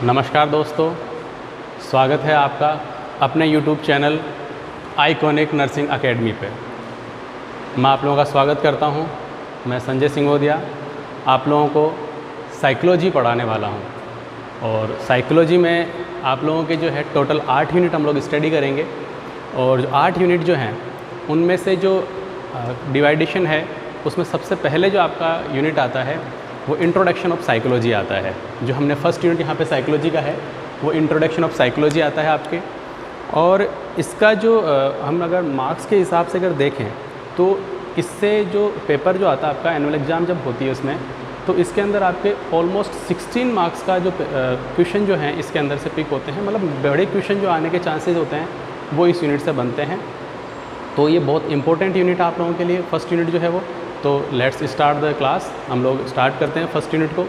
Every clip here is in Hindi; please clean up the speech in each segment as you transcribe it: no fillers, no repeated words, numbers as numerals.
नमस्कार दोस्तों, स्वागत है आपका अपने YouTube channel iconic nursing academy पे। मैं आप लोगों का स्वागत करता हूं। मैं संजय सिंगोदिया आप लोगों को साइकोलॉजी पढ़ाने वाला हूं और साइकोलॉजी में आप लोगों के जो है टोटल 8 यूनिट हम लोग स्टडी करेंगे और जो 8 यूनिट जो हैं उनमें से जो डिवाइडेशन है उसमें सबसे पहले जो आपका यूनिट आता है वो इंट्रोडक्शन ऑफ साइकोलॉजी आता है। जो हमने फर्स्ट यूनिट यहाँ पे साइकोलॉजी का है वो इंट्रोडक्शन ऑफ साइकोलॉजी आता है आपके। और इसका जो हम अगर मार्क्स के हिसाब से अगर देखें तो इससे जो पेपर जो आता है आपका एनुअल एग्ज़ाम जब होती है उसमें, तो इसके अंदर आपके ऑलमोस्ट 16 मार्क्स का जो क्वेश्चन जो हैं इसके अंदर से पिक होते हैं। मतलब बड़े क्वेश्चन जो आने के चांसेस होते हैं वो इस यूनिट से बनते हैं। तो ये बहुत इंपॉर्टेंट यूनिट है आप लोगों के लिए, फर्स्ट यूनिट जो है वो। तो लेट्स स्टार्ट द क्लास। हम लोग स्टार्ट करते हैं फर्स्ट यूनिट को।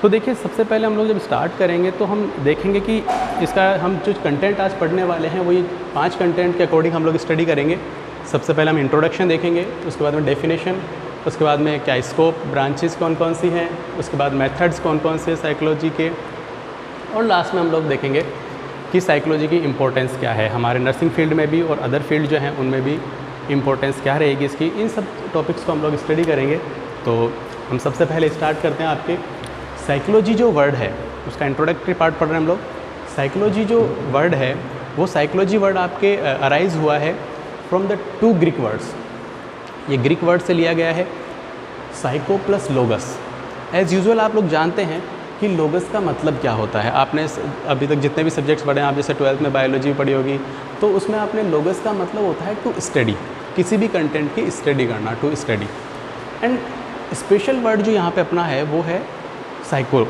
तो देखिए, सबसे पहले हम लोग जब स्टार्ट करेंगे तो हम देखेंगे कि इसका हम जो कंटेंट आज पढ़ने वाले हैं वो ये 5 कंटेंट के अकॉर्डिंग हम लोग स्टडी करेंगे। सबसे पहले हम इंट्रोडक्शन देखेंगे, उसके बाद में डेफिनेशन, उसके बाद में क्या स्कोप, ब्रांचेस कौन कौन सी हैं, उसके बाद मेथड्स कौन कौन से साइकोलॉजी के, और लास्ट में हम लोग देखेंगे कि साइकोलॉजी की इम्पोर्टेंस क्या है हमारे नर्सिंग फील्ड में भी और अदर फील्ड जो हैं उनमें भी इम्पोर्टेंस क्या रहेगी इसकी। इन सब टॉपिक्स को हम लोग स्टडी करेंगे। तो हम सबसे पहले स्टार्ट करते हैं आपके साइकोलॉजी जो वर्ड है उसका इंट्रोडक्टरी पार्ट पढ़ रहे हैं हम लोग। साइकोलॉजी जो वर्ड है वो साइकोलॉजी वर्ड आपके अराइज हुआ है फ्रॉम द 2 ग्रीक वर्ड्स। ये ग्रीक वर्ड से लिया गया है, साइको प्लस लोगस। एज़ यूजुअल आप लोग जानते हैं कि लोगस का मतलब क्या होता है। आपने अभी तक जितने भी सब्जेक्ट्स पढ़े हैं, आप जैसे 12th में बायोलॉजी पढ़ी होगी, तो उसमें आपने लोगस का मतलब होता है टू स्टडी, किसी भी कंटेंट की स्टडी करना, to study. And special word जो यहाँ पे अपना है वो है साइको।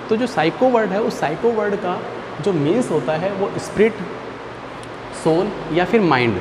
तो जो साइको वर्ड है उस साइको वर्ड का जो मीन्स होता है वो स्पिरिट, सोल या फिर माइंड।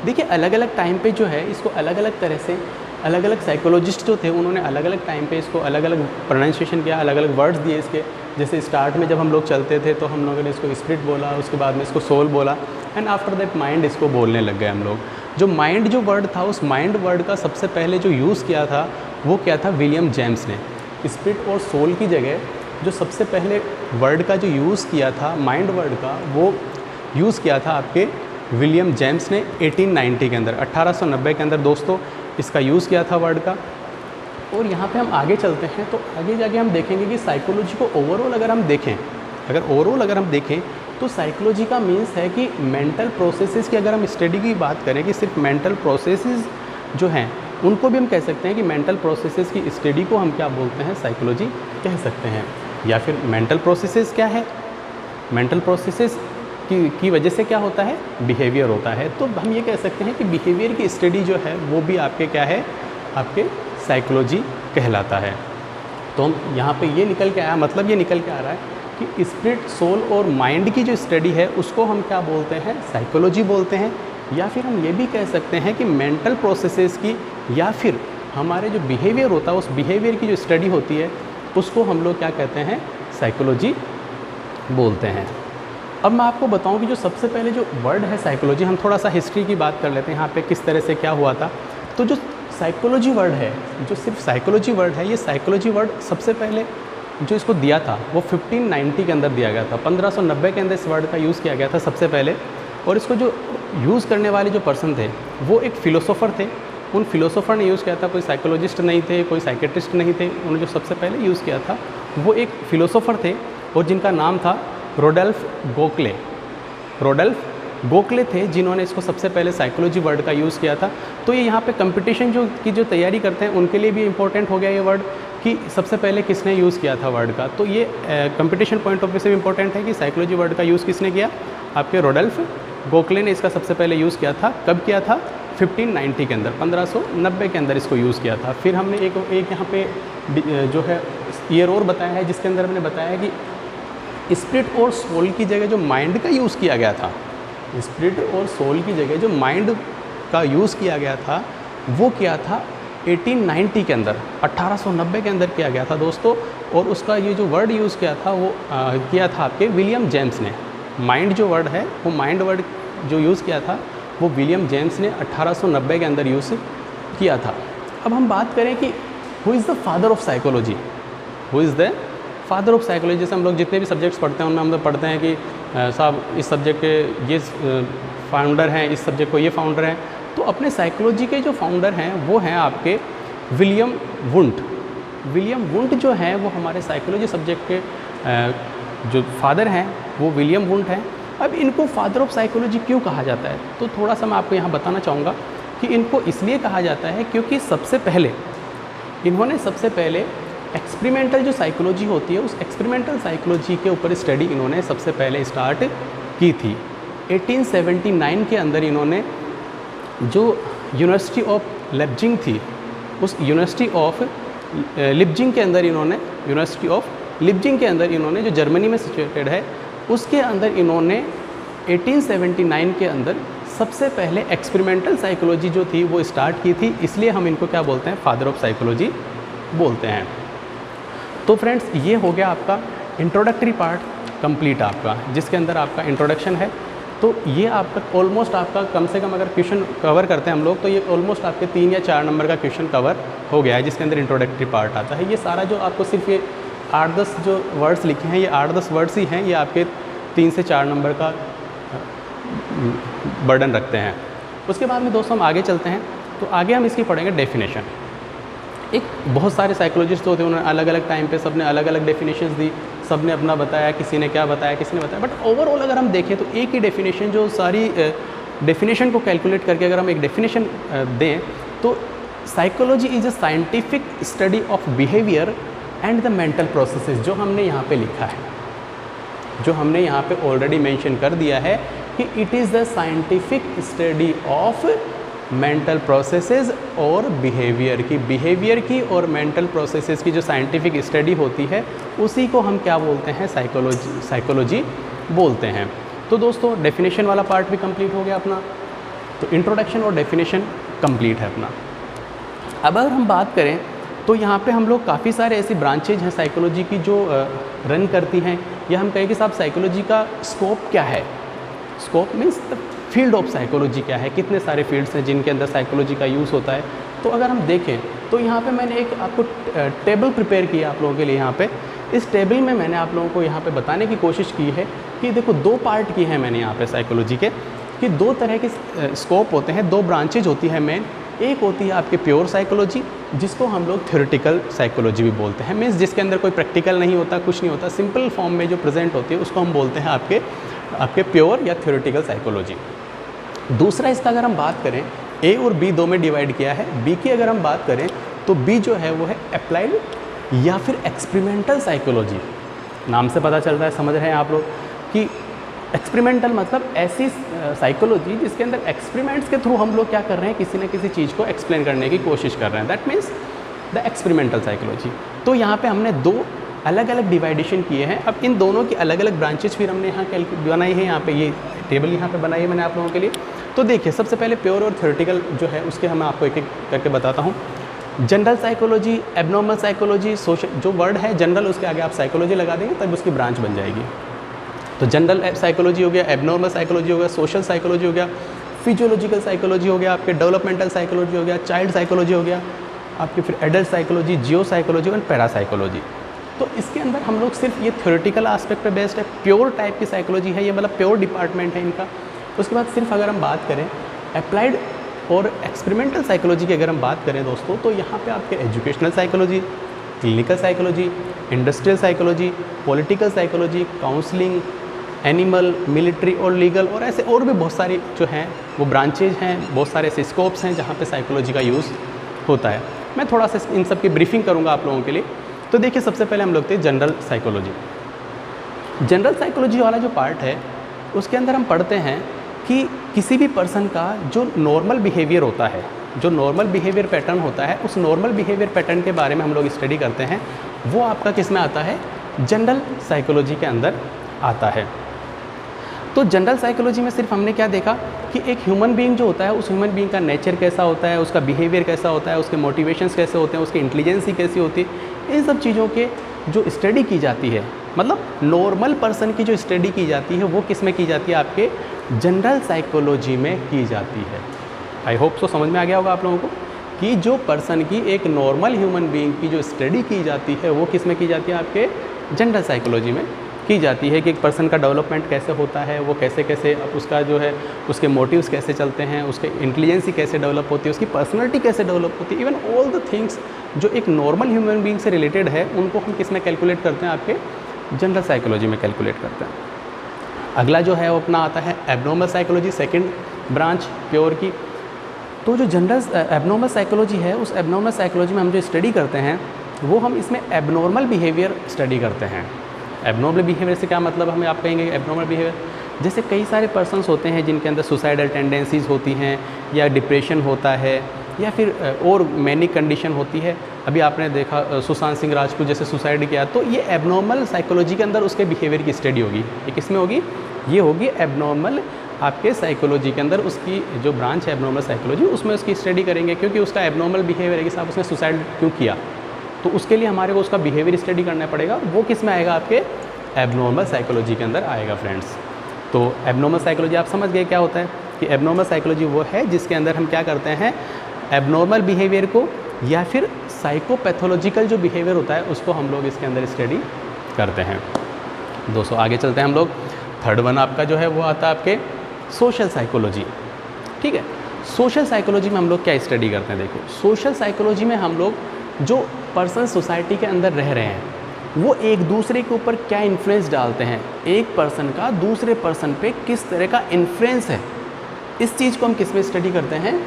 देखिए, अलग अलग टाइम पे जो है इसको अलग अलग तरह से अलग अलग साइकोलॉजिस्ट जो थे उन्होंने अलग अलग टाइम पे इसको अलग अलग प्रोनाउंसिएशन किया, अलग अलग वर्ड्स दिए इसके। जैसे स्टार्ट में जब हम लोग चलते थे तो हम लोगों ने इसको स्पिरिट बोला, उसके बाद में इसको सोल बोला, एंड आफ्टर दैट माइंड इसको बोलने लग गए हम लोग। जो माइंड जो वर्ड था उस माइंड वर्ड का सबसे पहले जो यूज़ किया था वो क्या था, विलियम जेम्स ने। स्पिरिट और सोल की जगह जो सबसे पहले वर्ड का जो यूज़ किया था माइंड वर्ड का, वो यूज़ किया था आपके विलियम जेम्स ने 1890 के अंदर, 1890 के अंदर दोस्तों इसका यूज़ किया था वर्ड का। और यहाँ पे हम आगे चलते हैं तो आगे जाके हम देखेंगे कि साइकोलॉजी को ओवरऑल अगर हम देखें तो साइकोलॉजी का मीन्स है कि मेंटल प्रोसेसेस की अगर हम स्टडी की बात करें कि सिर्फ मेंटल प्रोसेसेस जो हैं उनको भी हम कह सकते हैं कि मेंटल प्रोसेसेस की स्टडी को हम क्या बोलते हैं, साइकोलॉजी कह सकते हैं। या फिर मेंटल प्रोसेसेस क्या है, मेंटल प्रोसेसेस की वजह से क्या होता है, बिहेवियर होता है। तो हम ये कह सकते हैं कि बिहेवियर की स्टडी जो है वो भी आपके क्या है, आपके साइकोलॉजी कहलाता है। तो हम यहाँ पे ये निकल के आया, मतलब ये निकल के आ रहा है कि स्पिरिट, सोल और माइंड की जो स्टडी है उसको हम क्या बोलते हैं, साइकोलॉजी बोलते हैं। या फिर हम ये भी कह सकते हैं कि मेंटल प्रोसेसेस की या फिर हमारे जो बिहेवियर होता है उस बिहेवियर की जो स्टडी होती है उसको हम लोग क्या कहते हैं, साइकोलॉजी बोलते हैं। अब मैं आपको बताऊं कि जो सबसे पहले जो वर्ड है साइकोलॉजी, हम थोड़ा सा हिस्ट्री की बात कर लेते हैं यहाँ पे किस तरह से क्या हुआ था। तो जो साइकोलॉजी वर्ड है, जो सिर्फ साइकोलॉजी वर्ड है, ये साइकोलॉजी वर्ड सबसे पहले जो इसको दिया था वो 1590 के अंदर दिया गया था। 1590 के अंदर इस वर्ड का यूज़ किया गया था सबसे पहले। और इसको जो यूज़ करने वाले जो पर्सन थे वो एक फ़िलोसोफ़र थे। उन फिलोसोफ़र ने यूज़ किया था, कोई साइकोलॉजिस्ट नहीं थे, कोई साइकेट्रिस्ट नहीं थे। उन्होंने जो सबसे पहले यूज़ किया था वो एक फ़िलोसोफ़र थे और जिनका नाम था रोडोल्फ गोखले। रोडोल्फ गोखले थे जिन्होंने इसको सबसे पहले साइकोलॉजी वर्ड का यूज़ किया था। तो ये यहाँ पे कंपटीशन जो तैयारी करते हैं उनके लिए भी इम्पोर्टेंट हो गया ये वर्ड कि सबसे पहले किसने यूज़ किया था वर्ड का। तो ये कंपटीशन पॉइंट ऑफ व्यू से भी इम्पोर्टेंट है कि साइकोलॉजी वर्ड का यूज़ किसने किया, आपके रोडोल्फ गोखले ने इसका सबसे पहले यूज़ किया था। कब किया था, 1590 के अंदर, 1590 के अंदर इसको यूज़ किया था। फिर हमने एक यहाँ पे जो है ईयर और बताया है जिसके अंदर हमने बताया कि स्पिरिट और सोल की जगह जो माइंड का यूज़ किया गया था, स्पिरिट और सोल की जगह जो माइंड का यूज़ किया गया था वो किया था 1890 के अंदर, 1890 के अंदर किया गया था दोस्तों। और उसका ये जो वर्ड यूज़ किया था वो किया था आपके विलियम जेम्स ने। माइंड जो वर्ड है वो माइंड वर्ड जो यूज़ किया था वो विलियम जेम्स ने 1890 के अंदर यूज़ किया था। अब हम बात करें कि who is the father of psychology, who is the father of psychology, जैसे हम लोग जितने भी सब्जेक्ट्स पढ़ते हैं उनमें हम लोग पढ़ते हैं कि साहब इस सब्जेक्ट के ये फाउंडर हैं, इस सब्जेक्ट को ये फाउंडर हैं। तो अपने साइकोलॉजी के जो फाउंडर हैं वो हैं आपके विलियम वुंट। विलियम वुंट जो हैं वो हमारे साइकोलॉजी सब्जेक्ट के जो फादर हैं वो विलियम वुंट हैं। अब इनको फादर ऑफ साइकोलॉजी क्यों कहा जाता है, तो थोड़ा सा मैं आपको यहाँ बताना चाहूँगा कि इनको इसलिए कहा जाता है क्योंकि इन्होंने सबसे पहले एक्सपेरिमेंटल जो साइकोलॉजी होती है उस एक्सपेरिमेंटल साइकोलॉजी के ऊपर स्टडी इन्होंने सबसे पहले स्टार्ट की थी। 1879 के अंदर इन्होंने जो यूनिवर्सिटी ऑफ लिप्जिंग थी, उस यूनिवर्सिटी ऑफ लिप्जिंग के अंदर इन्होंने जो जर्मनी में सिचुएटेड है उसके अंदर इन्होंने 1879 के अंदर सबसे पहले एक्सपेरिमेंटल साइकोलॉजी जो थी वो स्टार्ट की थी, इसलिए हम इनको क्या बोलते हैं, फादर ऑफ साइकोलॉजी बोलते हैं। तो फ्रेंड्स ये हो गया आपका इंट्रोडक्टरी पार्ट कंप्लीट आपका, जिसके अंदर आपका इंट्रोडक्शन है। तो ये आपका ऑलमोस्ट आपका कम से कम अगर क्वेश्चन कवर करते हैं हम लोग तो ये ऑलमोस्ट आपके 3 या 4 नंबर का क्वेश्चन कवर हो गया है, जिसके अंदर इंट्रोडक्टरी पार्ट आता है। ये सारा जो आपको सिर्फ ये 8-10 जो वर्ड्स लिखे हैं, ये 8-10 वर्ड्स ही हैं, ये आपके 3 से 4 नंबर का बर्डन रखते हैं। उसके बाद में दोस्तों हम आगे चलते हैं, तो आगे हम इसकी पढ़ेंगे डेफिनेशन। एक बहुत सारे साइकोलॉजिस्ट होते हैं, उन्होंने अलग अलग टाइम पे सबने अलग अलग डेफिनेशंस दी, सबने अपना बताया, किसी ने क्या बताया, किसी ने बताया, बट ओवरऑल अगर हम देखें तो एक ही डेफिनेशन, जो सारी डेफिनेशन को कैलकुलेट करके अगर हम एक डेफिनेशन दें तो psychology is a scientific study of behaviour and the mental processes, जो हमने यहाँ पे लिखा है, जो हमने यहाँ पे ऑलरेडी मेंशन कर दिया है कि it is the scientific study of mental processes और बिहेवियर की और मेंटल प्रोसेसेस की जो साइंटिफिक स्टडी होती है उसी को हम क्या बोलते हैं, साइकोलॉजी बोलते हैं। तो दोस्तों डेफिनेशन वाला पार्ट भी कंप्लीट हो गया अपना, तो इंट्रोडक्शन और डेफिनेशन कंप्लीट है अपना। अब अगर हम बात करें तो यहाँ पे हम लोग काफ़ी सारे ऐसी ब्रांचेज हैं साइकोलॉजी की जो रन करती हैं, या हम कहें कि साहब साइकोलॉजी का स्कोप क्या है। Scope means field of psychology क्या है, कितने सारे फील्ड्स हैं जिनके अंदर साइकोलॉजी का यूज़ होता है। तो अगर हम देखें तो यहाँ पे मैंने एक आपको टेबल प्रिपेयर किया आप लोगों के लिए। यहाँ पे इस टेबल में मैंने आप लोगों को यहाँ पे बताने की कोशिश की है कि देखो 2 पार्ट की है मैंने यहाँ पे साइकोलॉजी के, कि 2 तरह के स्कोप होते हैं, 2 ब्रांचेज होती है मेन। एक होती है आपके प्योर साइकोलॉजी, जिसको हम लोग थ्योरेटिकल साइकोलॉजी भी बोलते हैं, मीन्स जिसके अंदर कोई प्रैक्टिकल नहीं होता, कुछ नहीं होता, सिंपल फॉर्म में जो प्रेजेंट होती है उसको हम बोलते हैं आपके प्योर या थ्योरेटिकल साइकोलॉजी। दूसरा इसका अगर हम बात करें, ए और बी 2 में डिवाइड किया है। बी की अगर हम बात करें तो बी जो है वो है अप्लाइड या फिर एक्सपेरिमेंटल साइकोलॉजी। नाम से पता चलता है, समझ रहे हैं आप लोग कि एक्सपेरिमेंटल मतलब ऐसी साइकोलॉजी जिसके अंदर एक्सपेरिमेंट्स के थ्रू हम लोग क्या कर रहे हैं, किसी न किसी चीज़ को एक्सप्लेन करने की कोशिश कर रहे हैं, that means the experimental psychology. तो यहाँ पे हमने 2 अलग अलग डिवाइडेशन किए हैं। अब इन दोनों की अलग अलग ब्रांचेज फिर हमने यहाँ बनाई है, यहाँ पे ये टेबल यहाँ पे बनाई है मैंने आप लोगों के लिए। तो देखिए सबसे पहले प्योर और थ्योरेटिकल जो है उसके हम आपको एक एक करके बताता हूँ। General psychology, abnormal psychology, social, जो वर्ड है जनरल उसके आगे आप साइकोलॉजी लगा देंगे तब उसकी ब्रांच बन जाएगी। तो जनरल साइकोलॉजी हो गया, एबनॉर्मल साइकोलॉजी हो गया, सोशल साइकोलॉजी हो गया, फिजियोलॉजिकल साइकोलॉजी हो गया, आपके डेवलपमेंटल साइकोलॉजी हो गया, चाइल्ड साइकोलॉजी हो गया, आपके फिर adult psychology, Jio psychology and parapsychology. तो इसके अंदर हम लोग सिर्फ ये थ्योरेटिकल एस्पेक्ट पे बेस्ड है, प्योर टाइप की साइकोलॉजी है ये, मतलब प्योर डिपार्टमेंट है इनका। उसके बाद सिर्फ अगर हम बात करें अप्लाइड और एक्सपेरिमेंटल साइकोलॉजी की अगर हम बात करें दोस्तों, तो यहाँ पे आपके educational psychology, clinical psychology, industrial psychology, political psychology, counselling, animal, military और लीगल, और ऐसे और भी बहुत सारी जो हैं वो ब्रांचेज हैं, बहुत सारे ऐसे स्कोप्स हैं जहाँ पे साइकोलॉजी का यूज़ होता है। मैं थोड़ा सा इन सब की ब्रीफिंग करूँगा आप लोगों के लिए। तो देखिए सबसे पहले हम लोग थे जनरल साइकोलॉजी। जनरल साइकोलॉजी वाला जो पार्ट है उसके अंदर हम पढ़ते हैं कि किसी भी पर्सन का जो नॉर्मल बिहेवियर होता है, जो नॉर्मल बिहेवियर पैटर्न होता है, उस नॉर्मल बिहेवियर पैटर्न के बारे में हम लोग स्टडी करते हैं। वो आपका किस में आता है, जनरल साइकोलॉजी के अंदर आता है। तो जनरल साइकोलॉजी में सिर्फ हमने क्या देखा कि एक ह्यूमन बीइंग जो होता है उस ह्यूमन बीइंग का नेचर कैसा होता है, उसका बिहेवियर कैसा होता है, उसके मोटिवेशंस कैसे होते हैं, उसकी इंटेलिजेंसी कैसी होती है, इन सब चीज़ों के जो स्टडी की जाती है, मतलब नॉर्मल पर्सन की जो स्टडी की जाती है वो किस में की जाती है, आपके जनरल साइकोलॉजी में की जाती है। आई होप सो समझ में आ गया होगा आप लोगों को कि जो पर्सन की, एक नॉर्मल ह्यूमन बीइंग की जो स्टडी की जाती है वो किस में की जाती है, आपके जनरल साइकोलॉजी में की जाती है कि एक पर्सन का डेवलपमेंट कैसे होता है, वो कैसे कैसे उसका जो है उसके मोटिव्स कैसे चलते हैं, उसके इंटेलिजेंसी कैसे डेवलप होती है, उसकी पर्सनैलिटी कैसे डेवलप होती है, इवन ऑल द थिंग्स जो एक नॉर्मल ह्यूमन बीइंग से रिलेटेड है उनको हम किस में कैलकुलेट करते हैं, आपके जनरल साइकोलॉजी में कैलकुलेट करते हैं। अगला जो है वो अपना आता है abnormal psychology, second branch pure की। तो जो जनरल एबनॉर्मल साइकोलॉजी है, उस एबनॉर्मल साइकोलॉजी में हम जो स्टडी करते हैं वो हम इसमें एबनॉर्मल बिहेवियर स्टडी करते हैं। एबनॉर्मल बिहेवियर से क्या मतलब, हमें आप कहेंगे एबनॉर्मल बिहेवियर जैसे कई सारे पर्सन्स होते हैं जिनके अंदर सुसाइडल टेंडेंसीज़ होती हैं, या डिप्रेशन होता है, या फिर और मैनिक कंडीशन होती है। अभी आपने देखा सुशांत सिंह राजपूत जैसे सुसाइड किया, तो ये एबनॉर्मल साइकोलॉजी के अंदर उसके बिहेवियर की स्टडी होगी। ये किस में होगी, ये होगी एबनॉर्मल आपके साइकोलॉजी के अंदर, उसकी जो ब्रांच है एबनॉर्मल साइकोलॉजी उसमें उसकी स्टडी करेंगे, क्योंकि उसका एबनॉर्मल बिहेवियर है कि साहब उसने सुसाइड क्यों किया, तो उसके लिए हमारे को उसका बिहेवियर स्टडी करना पड़ेगा। वो किस में आएगा, आपके एबनॉर्मल साइकोलॉजी के अंदर आएगा फ्रेंड्स। तो एबनॉर्मल साइकोलॉजी आप समझ गए क्या होता है कि एबनॉर्मल साइकोलॉजी वो है जिसके अंदर हम क्या करते हैं, एबनॉर्मल बिहेवियर को या फिर साइकोपैथोलॉजिकल जो बिहेवियर होता है उसको हम लोग इसके अंदर स्टडी करते हैं। दोस्तों आगे चलते हैं हम लोग। थर्ड वन आपका जो है वो आता है आपके सोशल साइकोलॉजी। ठीक है, सोशल साइकोलॉजी में हम लोग क्या स्टडी करते हैं, देखो सोशल साइकोलॉजी में हम लोग जो पर्सन सोसाइटी के अंदर रह रहे हैं वो एक दूसरे के ऊपर क्या इन्फ्लुएंस डालते हैं, एक पर्सन का दूसरे पर्सन पे किस तरह का इन्फ्लुएंस है, इस चीज़ को हम किस में स्टडी करते हैं,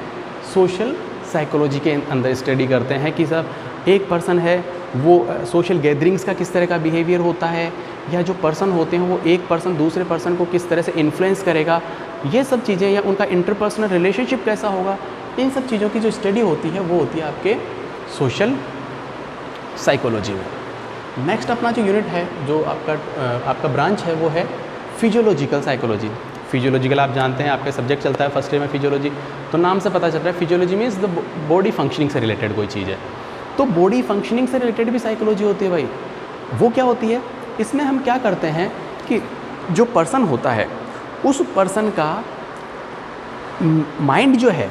सोशल साइकोलॉजी के अंदर स्टडी करते हैं कि सब एक पर्सन है वो सोशल गैदरिंग्स का किस तरह का बिहेवियर होता है, या जो पर्सन होते हैं वो एक पर्सन दूसरे पर्सन को किस तरह से इन्फ्लुएंस करेगा, ये सब चीज़ें, या उनका इंटरपर्सनल रिलेशनशिप कैसा होगा, इन सब चीज़ों की जो स्टडी होती है वो होती है आपके सोशल साइकोलॉजी में। नेक्स्ट अपना जो यूनिट है, जो आपका ब्रांच है वो है फिजियोलॉजिकल साइकोलॉजी। फिजियोलॉजिकल आप जानते हैं आपका सब्जेक्ट चलता है फर्स्ट ईयर में फिजियोलॉजी, तो नाम से पता चल रहा है physiology means the body functioning से रिलेटेड कोई चीज़ है। तो बॉडी फंक्शनिंग से रिलेटेड भी साइकोलॉजी होती है भाई। वो क्या होती है, इसमें हम क्या करते हैं कि जो पर्सन होता है उस पर्सन का माइंड जो है,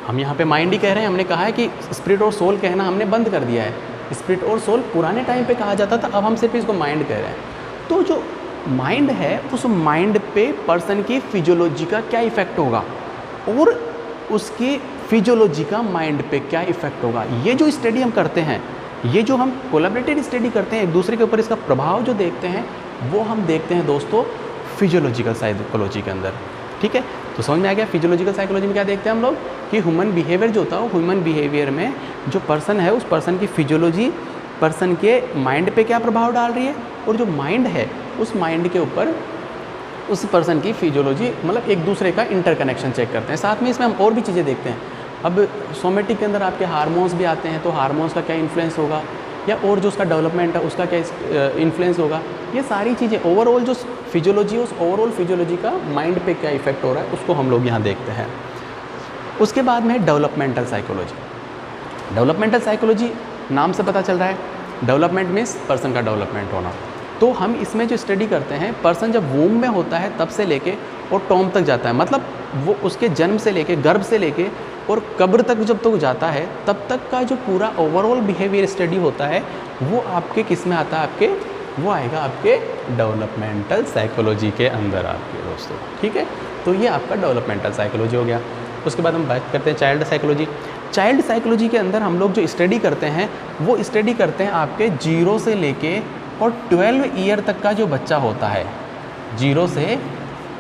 हम यहाँ पे माइंड ही कह रहे हैं, हमने कहा है कि स्पिरिट और सोल कहना हमने बंद कर दिया है। स्पिरिट और सोल पुराने टाइम पे कहा जाता था, अब हम सिर्फ इसको माइंड कह रहे हैं। तो जो माइंड है उस माइंड पे पर्सन की फिजियोलॉजी का क्या इफ़ेक्ट होगा और उसकी फिजियोलॉजी का माइंड पे क्या इफ़ेक्ट होगा, ये जो स्टडी हम करते हैं, ये जो हम कोलैबोरेटिव स्टडी करते हैं, एक दूसरे के ऊपर इसका प्रभाव जो देखते हैं वो हम देखते हैं दोस्तों फिजियोलॉजिकल साइकोलॉजी के अंदर। ठीक है, तो समझ में आ गया। फिजियोलॉजिकल साइकोलॉजी में क्या देखते हैं हम लोग कि ह्यूमन बिहेवियर जो होता है, ह्यूमन बिहेवियर में जो पर्सन है उस पर्सन की फिजियोलॉजी पर्सन के माइंड पे क्या प्रभाव डाल रही है, और जो माइंड है उस माइंड के ऊपर उस पर्सन की फिजियोलॉजी, मतलब एक दूसरे का इंटरकनेक्शन चेक करते हैं। साथ में इसमें हम और भी चीज़ें देखते हैं। अब सोमेटिक के अंदर आपके हार्मोन्स भी आते हैं, तो हार्मोन्स का क्या इन्फ्लुएंस होगा, या और जो उसका डेवलपमेंट है उसका क्या इन्फ्लुएंस होगा, ये सारी चीज़ें ओवरऑल जो फिजियोलॉजी है उस ओवरऑल फिजियोलॉजी का माइंड पे क्या इफेक्ट हो रहा है उसको हम लोग यहाँ देखते हैं। उसके बाद में डेवलपमेंटल साइकोलॉजी। डेवलपमेंटल साइकोलॉजी नाम से पता चल रहा है, डेवलपमेंट मीन्स पर्सन का डेवलपमेंट होना। तो हम इसमें जो स्टडी करते हैं, पर्सन जब वूम में होता है तब से लेके और टॉम तक जाता है, मतलब वो उसके जन्म से लेके, गर्भ से लेके और कब्र तक जब तक जाता है तब तक का जो पूरा ओवरऑल बिहेवियर स्टडी होता है वो आपके किस में आता है, आपके वो आएगा आपके डेवलपमेंटल साइकोलॉजी के अंदर आपके दोस्तों। ठीक है, तो ये आपका डेवलपमेंटल साइकोलॉजी हो गया। उसके बाद हम बात करते हैं चाइल्ड साइकोलॉजी। चाइल्ड साइकोलॉजी के अंदर हम लोग जो स्टडी करते हैं वो स्टडी करते हैं आपके 0 से लेके और 12 ईयर तक का जो बच्चा होता है, 0 से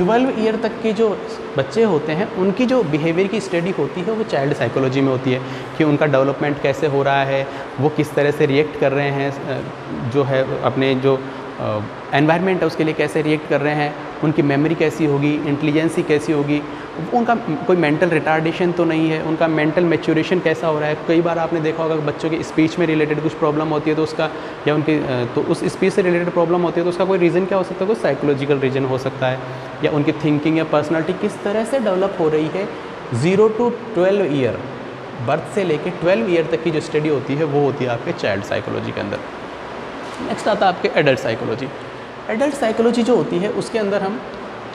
12 ईयर तक के जो बच्चे होते हैं उनकी जो बिहेवियर की स्टडी होती है वो चाइल्ड साइकोलॉजी में होती है कि उनका डेवलपमेंट कैसे हो रहा है, वो किस तरह से रिएक्ट कर रहे हैं, जो है अपने जो एनवायरनमेंट है उसके लिए कैसे रिएक्ट कर रहे हैं, उनकी मेमोरी कैसी होगी, इंटेलिजेंसी कैसी होगी, उनका कोई मेंटल रिटार्डेशन तो नहीं है, उनका मेंटल मैच्योरेशन कैसा हो रहा है। कई बार आपने देखा होगा बच्चों की स्पीच में रिलेटेड कुछ प्रॉब्लम होती है तो उसका, या उनकी तो उस स्पीच से रिलेटेड प्रॉब्लम होती है तो उसका कोई रीज़न क्या हो सकता है, कोई साइकोलॉजिकल रीज़न हो सकता है, या उनकी थिंकिंग या पर्सनैलिटी किस तरह से डेवलप हो रही है। 0 to 12 ईयर, बर्थ से लेके 12 ईयर तक की जो स्टडी होती है वो होती है आपके चाइल्ड साइकोलॉजी के अंदर। नेक्स्ट आता है आपके एडल्ट साइकोलॉजी। एडल्ट साइकोलॉजी जो होती है उसके अंदर हम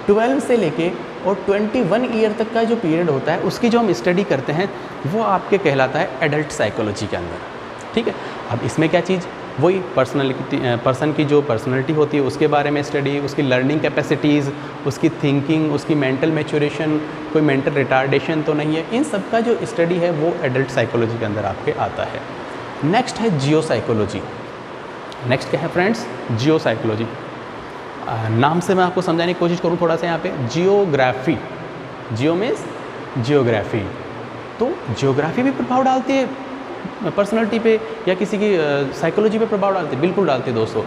12 से लेके और 21 ईयर तक का जो पीरियड होता है उसकी जो हम स्टडी करते हैं वो आपके कहलाता है एडल्ट साइकोलॉजी के अंदर। ठीक है, अब इसमें क्या चीज़, वही पर्सन की जो पर्सनैलिटी होती है उसके बारे में स्टडी, उसकी लर्निंग कैपेसिटीज़, उसकी थिंकिंग, उसकी मेंटल मैच्योरेशन, कोई मेंटल रिटार्डेशन तो नहीं है, इन सब का जो स्टडी है वो एडल्ट साइकोलॉजी के अंदर आपके आता है। नेक्स्ट है जियो साइकोलॉजी। नेक्स्ट क्या है फ्रेंड्स? जियो साइकोलॉजी। नाम से मैं आपको समझाने की कोशिश करूँ थोड़ा सा यहाँ पे। जियोग्राफी, जियो मीन्स जियोग्राफी, तो जियोग्राफी भी प्रभाव डालती है पर्सनैलिटी पे या किसी की साइकोलॉजी पे प्रभाव डालती है? बिल्कुल डालती है दोस्तों।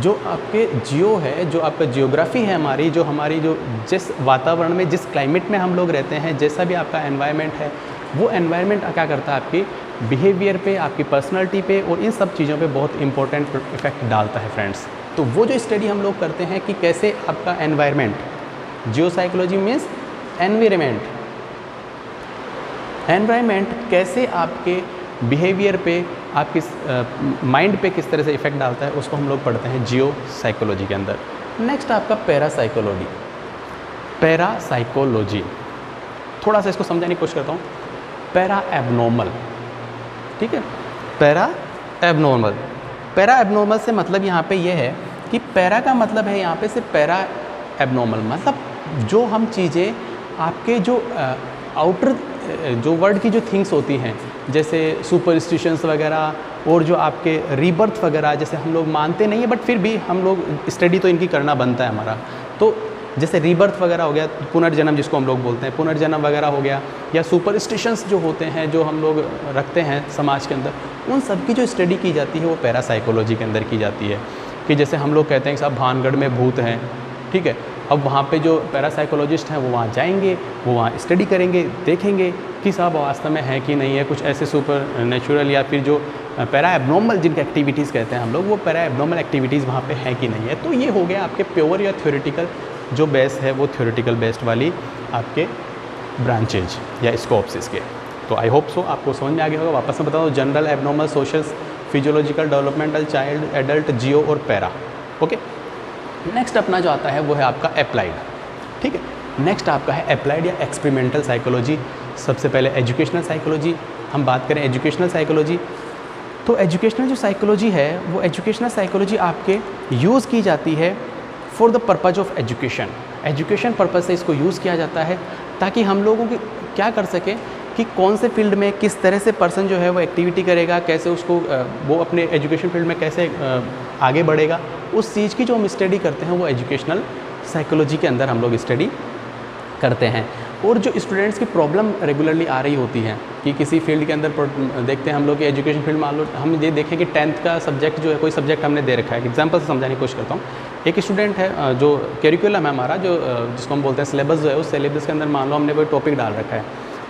जो आपके जियो है, जो आपका जियोग्राफी है हमारी, जो हमारी जो जिस वातावरण में, जिस क्लाइमेट में हम लोग रहते हैं, जैसा भी आपका एनवायरनमेंट है, वो एनवायरनमेंट क्या करता है आपकी बिहेवियर पे, आपकी पर्सनैलिटी पे और इन सब चीज़ों पे बहुत इंपॉर्टेंट इफेक्ट डालता है फ्रेंड्स। तो वो जो स्टडी हम लोग करते हैं कि कैसे आपका एनवायरनमेंट, जियो साइकोलॉजी मीन्स एनवायरनमेंट, एनवायरनमेंट कैसे आपके बिहेवियर पे, आपकी माइंड पे किस तरह से इफेक्ट डालता है, उसको हम लोग पढ़ते हैं जियो साइकोलॉजी के अंदर। नेक्स्ट आपका पैरासाइकोलॉजी। पैरासाइकोलॉजी थोड़ा सा इसको समझाने की कोशिश करता हूँ। पैरा एबनॉर्मल, ठीक है, पैरा एबनॉर्मल। पैरा एबनॉर्मल से मतलब यहाँ पे ये है कि पैरा का मतलब है यहाँ पे से पैरा एबनॉर्मल, मतलब जो हम चीज़ें आपके जो आउटर जो वर्ल्ड की जो थिंग्स होती हैं, जैसे सुपरस्टिशंस वगैरह और जो आपके रीबर्थ वगैरह, जैसे हम लोग मानते नहीं है बट फिर भी हम लोग स्टडी तो इनकी करना बनता है हमारा। तो जैसे रीबर्थ वगैरह हो गया, पुनर्जन्म जिसको हम लोग बोलते हैं, पुनर्जन्म वगैरह हो गया, या सुपरस्टिशंस जो होते हैं जो हम लोग रखते हैं समाज के अंदर, उन सब की जो स्टडी की जाती है वो पैरासाइकोलॉजी के अंदर की जाती है। कि जैसे हम लोग कहते हैं कि साहब भानगढ़ में भूत हैं, ठीक है, अब वहाँ पे जो पैरासाइकोलॉजिस्ट हैं वो वहाँ जाएंगे, वो वहाँ स्टडी करेंगे, देखेंगे कि साहब वास्तव में है कि नहीं है कुछ ऐसे सुपर नेचुरल या फिर जो पैरा एबनॉर्मल जिनकी एक्टिविटीज़ कहते हैं हम लोग, वो पैरा एबनॉर्मल एक्टिविटीज़ वहाँ पे है कि नहीं है। तो ये हो गया आपके प्योर या थ्योरेटिकल जो बेस है, वो थ्योरेटिकल बेस्ड वाली आपके ब्रांचेज या स्कोप्स इसके। तो आई होप सो आपको समझ में आ गया होगा। वापस में बता दूँ, general, abnormal, social, physiological, developmental, child, adult, geo और पैरा। ओके, नेक्स्ट अपना जो आता है वो है आपका अप्लाइड, ठीक है। नेक्स्ट आपका है अप्लाइड या एक्सपेरिमेंटल साइकोलॉजी। सबसे पहले एजुकेशनल साइकोलॉजी, हम बात करें एजुकेशनल साइकोलॉजी, तो एजुकेशनल जो साइकोलॉजी है वो एजुकेशनल साइकोलॉजी आपके यूज़ की जाती है for the purpose of education. Education purpose से इसको यूज़ किया जाता है ताकि हम लोगों की क्या कर सकें कि कौन से फील्ड में किस तरह से पर्सन जो है वो एक्टिविटी करेगा, कैसे उसको वो अपने एजुकेशन फील्ड में कैसे आगे बढ़ेगा, उस चीज़ की जो हम स्टडी करते हैं वो एजुकेशनल साइकोलॉजी के अंदर हम लोग स्टडी करते हैं। और जो स्टूडेंट्स की प्रॉब्लम रेगुलरली आ रही होती है कि किसी फील्ड के अंदर देखते हैं हम लोग कि एजुकेशन फील्ड, मान लो हम ये देखें कि 10th का सब्जेक्ट जो है, कोई सब्जेक्ट हमने दे रखा है, एग्जांपल से समझाने की कोशिश करता हूँ। एक स्टूडेंट है, जो करिकुलम है हमारा, जो जिसको हम बोलते हैं सिलेबस जो है, उस सिलेबस के अंदर मान लो हमने कोई टॉपिक डाल रखा है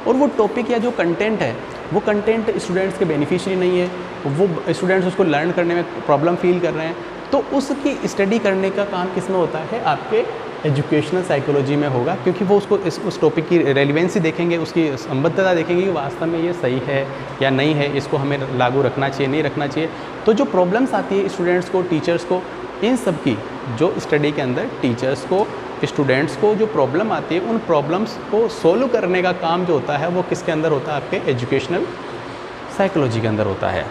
और वो टॉपिक या जो कंटेंट है वो कंटेंट स्टूडेंट्स के बेनिफिशियरी नहीं है, वो स्टूडेंट्स उसको लर्न करने में प्रॉब्लम फील कर रहे हैं, तो उसकी स्टडी करने का काम किस में होता है? आपके एजुकेशनल साइकोलॉजी में होगा, क्योंकि वो उसको उस टॉपिक की रेलिवेंसी देखेंगे, उसकी संबद्धता देखेंगे कि वास्तव में ये सही है या नहीं है, इसको हमें लागू रखना चाहिए, नहीं रखना चाहिए। तो जो प्रॉब्लम्स आती है स्टूडेंट्स को, टीचर्स को, इन सब की जो स्टडी के अंदर टीचर्स को, स्टूडेंट्स को जो प्रॉब्लम आती है, उन प्रॉब्लम्स को सोल्व करने का काम जो होता है वो किसके अंदर होता है? आपके एजुकेशनल साइकोलॉजी के अंदर होता है।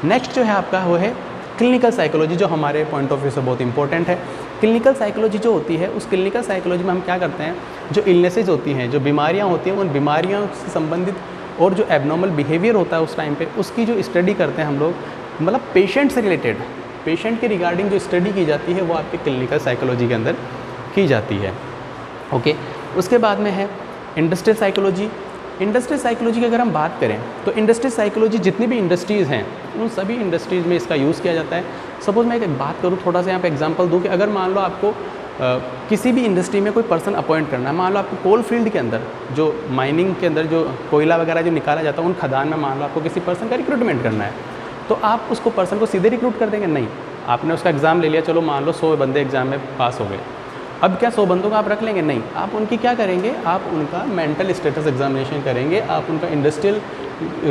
नेक्स्ट जो है आपका वो है क्लिनिकल साइकोलॉजी, जो हमारे पॉइंट ऑफ व्यू से बहुत इंपॉर्टेंट है। क्लिनिकल साइकोलॉजी जो होती है, उस क्लिनिकल साइकोलॉजी में हम क्या करते हैं, जो इलनेसेज होती हैं, जो बीमारियां होती हैं, उन बीमारियों से संबंधित और जो एबनॉर्मल बिहेवियर होता है उस टाइम पे, उसकी जो स्टडी करते हैं हम लोग, मतलब पेशेंट से रिलेटेड, पेशेंट के रिगार्डिंग जो स्टडी की जाती है वो आपके क्लिनिकल साइकोलॉजी के अंदर की जाती है। ओके, उसके बाद में है इंडस्ट्रियल साइकोलॉजी। इंडस्ट्रियल साइकोलॉजी की अगर हम बात करें तो इंडस्ट्रियल साइकोलॉजी जितनी भी इंडस्ट्रीज़ हैं उन सभी इंडस्ट्रीज़ में इसका यूज़ किया जाता है। सपोज़ मैं एक बात करूँ, थोड़ा सा यहाँ पे एग्जांपल दूँ कि अगर मान लो आपको किसी भी इंडस्ट्री में कोई पर्सन अपॉइंट करना है, मान लो आपको कोल फील्ड के अंदर, जो माइनिंग के अंदर जो कोयला वगैरह जो निकाला जाता है, उन खदान में मान लो आपको किसी पर्सन का रिक्रूटमेंट करना है, तो आप उसको पर्सन को सीधे रिक्रूट कर देंगे? नहीं, आपने उसका एग्ज़ाम ले लिया, चलो मान लो 100 बंदे एग्ज़ाम में पास हो गए, अब क्या 100 बंदों का आप रख लेंगे? नहीं, आप उनकी क्या करेंगे? आप उनका मेंटल स्टेटस एग्जामिनेशन करेंगे, आप उनका इंडस्ट्रियल